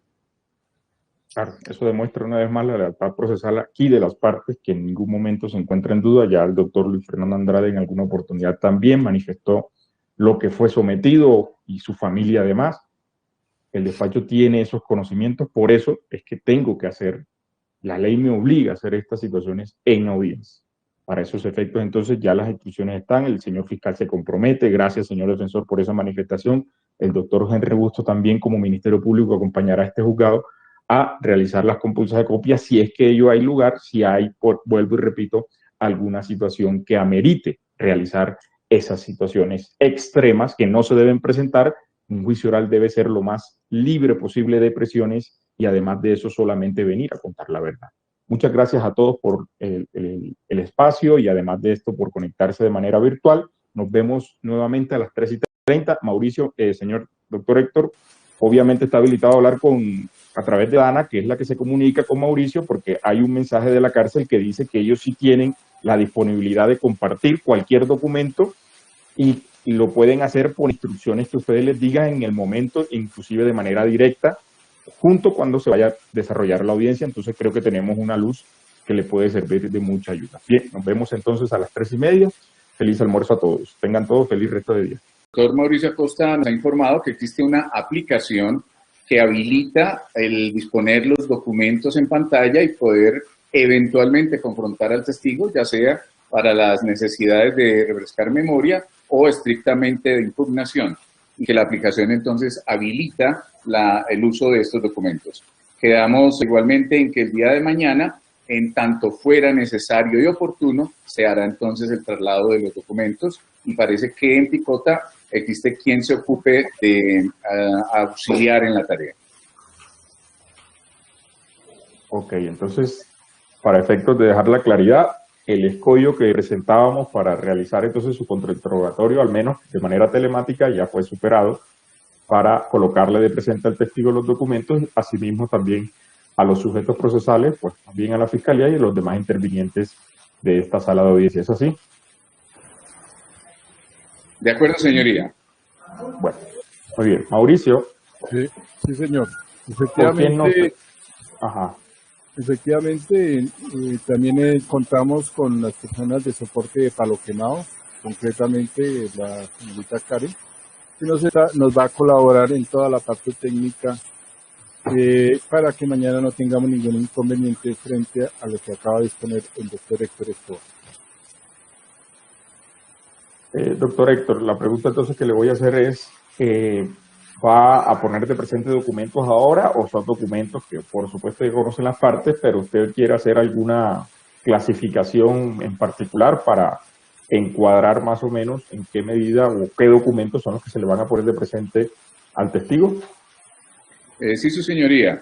Claro, eso demuestra una vez más la lealtad procesal aquí de las partes, que en ningún momento se encuentra en duda. Ya el doctor Luis Fernando Andrade en alguna oportunidad también manifestó lo que fue sometido y su familia además. El despacho tiene esos conocimientos, por eso es que tengo que hacer, la ley me obliga a hacer estas situaciones en audiencia. Para esos efectos, entonces, ya las instrucciones están, el señor fiscal se compromete, gracias, señor defensor, por esa manifestación. El doctor Henry Busto también, como Ministerio Público, acompañará a este juzgado a realizar las compulsas de copia, si es que ello hay lugar, si hay, vuelvo y repito, alguna situación que amerite realizar esas situaciones extremas que no se deben presentar. Un juicio oral debe ser lo más libre posible de presiones y además de eso solamente venir a contar la verdad. Muchas gracias a todos por el espacio y además de esto por conectarse de manera virtual. Nos vemos nuevamente a las 3:30. Mauricio, señor doctor Héctor, obviamente está habilitado a hablar a través de Dana, que es la que se comunica con Mauricio, porque hay un mensaje de la cárcel que dice que ellos sí tienen la disponibilidad de compartir cualquier documento y lo pueden hacer por instrucciones que ustedes les digan en el momento, inclusive de manera directa, junto cuando se vaya a desarrollar la audiencia. Entonces creo que tenemos una luz que le puede servir de mucha ayuda. Bien, nos vemos entonces a las 3:30. Feliz almuerzo a todos. Tengan todos feliz resto de día. El doctor Mauricio Acosta nos ha informado que existe una aplicación que habilita el disponer los documentos en pantalla y poder eventualmente confrontar al testigo, ya sea para las necesidades de refrescar memoria o estrictamente de impugnación, y que la aplicación entonces habilita el uso de estos documentos. Quedamos igualmente en que el día de mañana, en tanto fuera necesario y oportuno, se hará entonces el traslado de los documentos, y parece que en Picota existe quien se ocupe de auxiliar en la tarea. Ok, entonces, para efectos de dejar la claridad, el escollo que presentábamos para realizar entonces su contrainterrogatorio, al menos de manera telemática, ya fue superado para colocarle de presente al testigo los documentos, asimismo también a los sujetos procesales, pues también a la Fiscalía y a los demás intervinientes de esta sala de audiencia. ¿Es así? De acuerdo, señoría. Bueno, muy bien. Mauricio. Sí, sí, señor. Efectivamente, efectivamente también contamos con las personas de soporte de Palo Quemado, concretamente la señorita Karen, que nos va a colaborar en toda la parte técnica para que mañana no tengamos ningún inconveniente frente a lo que acaba de exponer el doctor Héctor Escobar. Doctor Héctor, la pregunta entonces que le voy a hacer es, ¿va a poner de presente documentos ahora o son documentos que por supuesto ya conocen las partes, pero usted quiere hacer alguna clasificación en particular para encuadrar más o menos en qué medida o qué documentos son los que se le van a poner de presente al testigo? Sí, su señoría.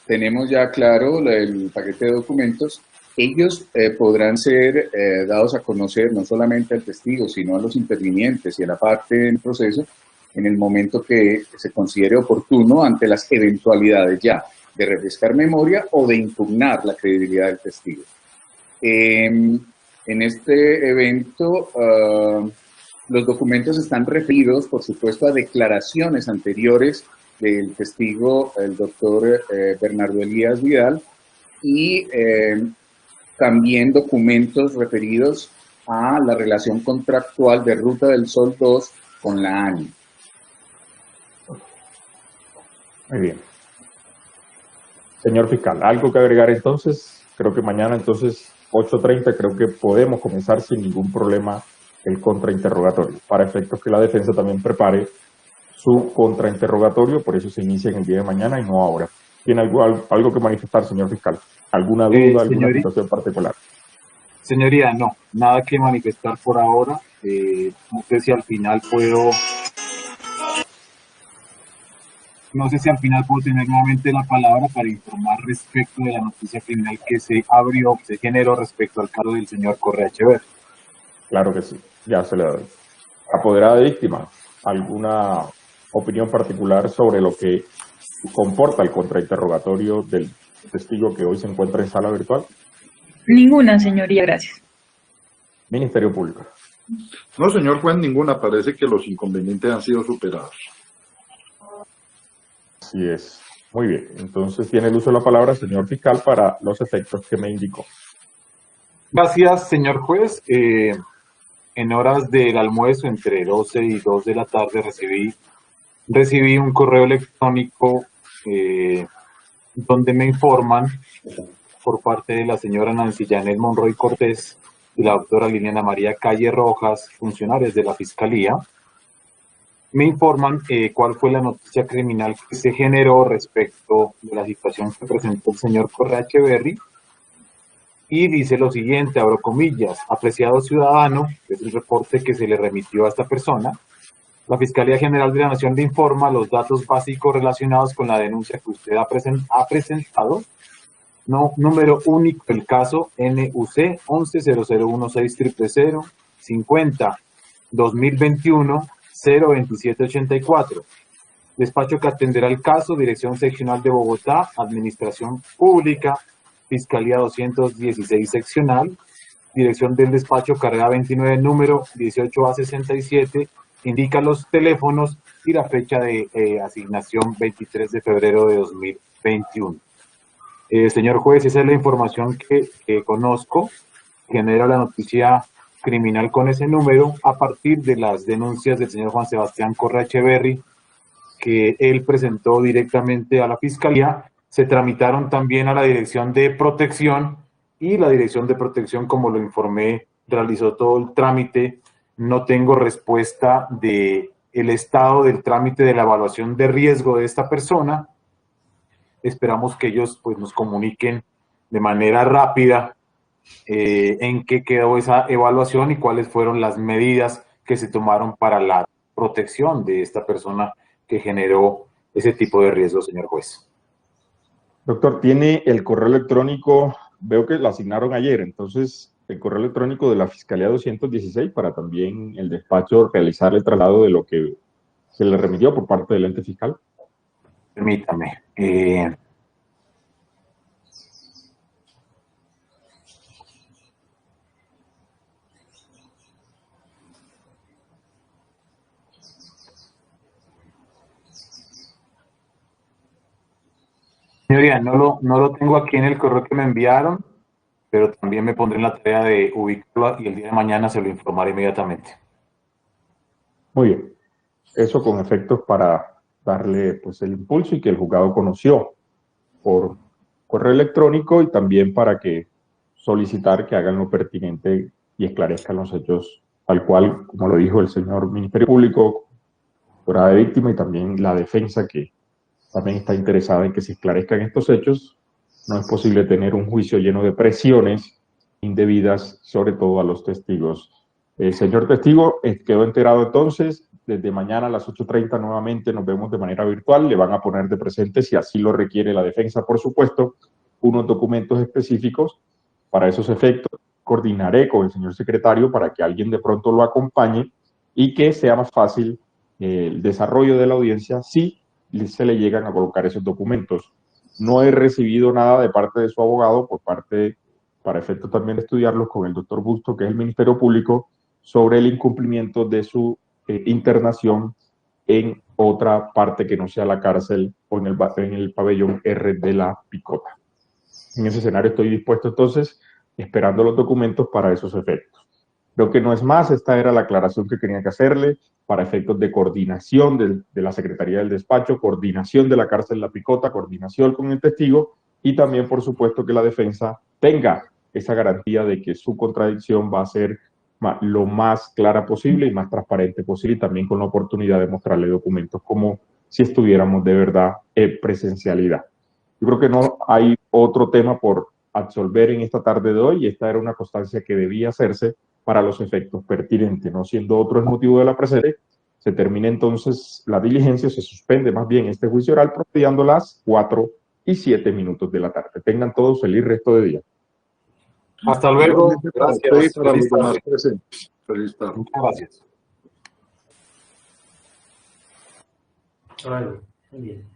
Tenemos ya claro el paquete de documentos. Ellos podrán ser dados a conocer no solamente al testigo, sino a los intervinientes y a la parte del proceso en el momento que se considere oportuno ante las eventualidades ya de refrescar memoria o de impugnar la credibilidad del testigo. En este evento, los documentos están referidos, por supuesto, a declaraciones anteriores del testigo, el doctor Bernardo Elías Vidal, y también documentos referidos a la relación contractual de Ruta del Sol 2 con la ANI. Muy bien. Señor fiscal, ¿algo que agregar entonces? Creo que mañana entonces 8:30 creo que podemos comenzar sin ningún problema el contrainterrogatorio, para efectos que la defensa también prepare su contrainterrogatorio, por eso se inicia en el día de mañana y no ahora. ¿Tiene algo que manifestar, señor fiscal? ¿Alguna duda, alguna situación particular? Señoría, no, nada que manifestar por ahora. No sé si al final puedo tener nuevamente la palabra para informar respecto de la noticia criminal que se abrió, que se generó respecto al caso del señor Correa Echeverri. Claro que sí, ya se le doy. Apoderada de víctima, ¿alguna opinión particular sobre lo que comporta el contrainterrogatorio del testigo que hoy se encuentra en sala virtual? Ninguna, señoría, gracias. Ministerio Público. No, señor juez, ninguna. Parece que los inconvenientes han sido superados. Así es. Muy bien. Entonces tiene el uso de la palabra, señor fiscal, para los efectos que me indicó. Gracias, señor juez. en horas del almuerzo, entre 12 y 2 de la tarde, recibí un correo electrónico donde me informan por parte de la señora Nancy Janet Monroy Cortés y la doctora Liliana María Calle Rojas, funcionarios de la Fiscalía, me informan cuál fue la noticia criminal que se generó respecto de la situación que presentó el señor Correa Echeverry, y dice lo siguiente, abro comillas: apreciado ciudadano, que es el reporte que se le remitió a esta persona, la Fiscalía General de la Nación le informa los datos básicos relacionados con la denuncia que usted ha presentado. Número único del caso NUC 11001600 50 2021 02784. Despacho que atenderá el caso, Dirección Seccional de Bogotá, Administración Pública, Fiscalía 216 Seccional, Dirección del Despacho, Carrera 29, número 18A67, indica los teléfonos y la fecha de asignación 23 de febrero de 2021. Señor juez, esa es la información que conozco. Genera la noticia criminal con ese número a partir de las denuncias del señor Juan Sebastián Correa Echeverry, que él presentó directamente a la Fiscalía. Se tramitaron también a la Dirección de Protección, y la Dirección de Protección, como lo informé, realizó todo el trámite. No tengo respuesta del estado del trámite de la evaluación de riesgo de esta persona. Esperamos que ellos pues nos comuniquen de manera rápida en qué quedó esa evaluación y cuáles fueron las medidas que se tomaron para la protección de esta persona que generó ese tipo de riesgo, señor juez. Doctor, tiene el correo electrónico, veo que lo asignaron ayer, entonces el correo electrónico de la Fiscalía 216 para también el despacho realizar el traslado de lo que se le remitió por parte del ente fiscal. Permítame. Señoría, no lo tengo aquí en el correo que me enviaron, pero también me pondré en la tarea de ubicarlo y el día de mañana se lo informaré inmediatamente. Muy bien. Eso con efectos para darle pues el impulso y que el juzgado conoció por correo electrónico, y también para que solicitar que hagan lo pertinente y esclarezcan los hechos tal cual, como lo dijo el señor Ministerio Público, jurada de víctima, y también la defensa, que también está interesada en que se esclarezcan estos hechos. No es posible tener un juicio lleno de presiones indebidas, sobre todo a los testigos. Señor testigo, quedó enterado entonces. Desde mañana a las 8:30 nuevamente nos vemos de manera virtual. Le van a poner de presente, si así lo requiere la defensa, por supuesto, unos documentos específicos para esos efectos. Coordinaré con el señor secretario para que alguien de pronto lo acompañe y que sea más fácil el desarrollo de la audiencia si se le llegan a colocar esos documentos. No he recibido nada de parte de su abogado, para efectos también de estudiarlos con el doctor Busto, que es el Ministerio Público, sobre el incumplimiento de su internación en otra parte que no sea la cárcel o en el pabellón R de la Picota. En ese escenario estoy dispuesto entonces, esperando los documentos para esos efectos. Creo que no es más, esta era la aclaración que tenía que hacerle para efectos de coordinación de la Secretaría del Despacho, coordinación de la cárcel La Picota, coordinación con el testigo, y también, por supuesto, que la defensa tenga esa garantía de que su contradicción va a ser lo más clara posible y más transparente posible, y también con la oportunidad de mostrarle documentos como si estuviéramos de verdad en presencialidad. Yo creo que no hay otro tema por absolver en esta tarde de hoy, y esta era una constancia que debía hacerse para los efectos pertinentes. No siendo otro el motivo de la presente, se termina entonces la diligencia, se suspende más bien este juicio oral, promediando las 4:07 de la tarde. Tengan todos feliz resto de día. Hasta luego. Gracias. Para los demás presentes. Feliz tarde. Muchas gracias. Hasta luego. Muy bien.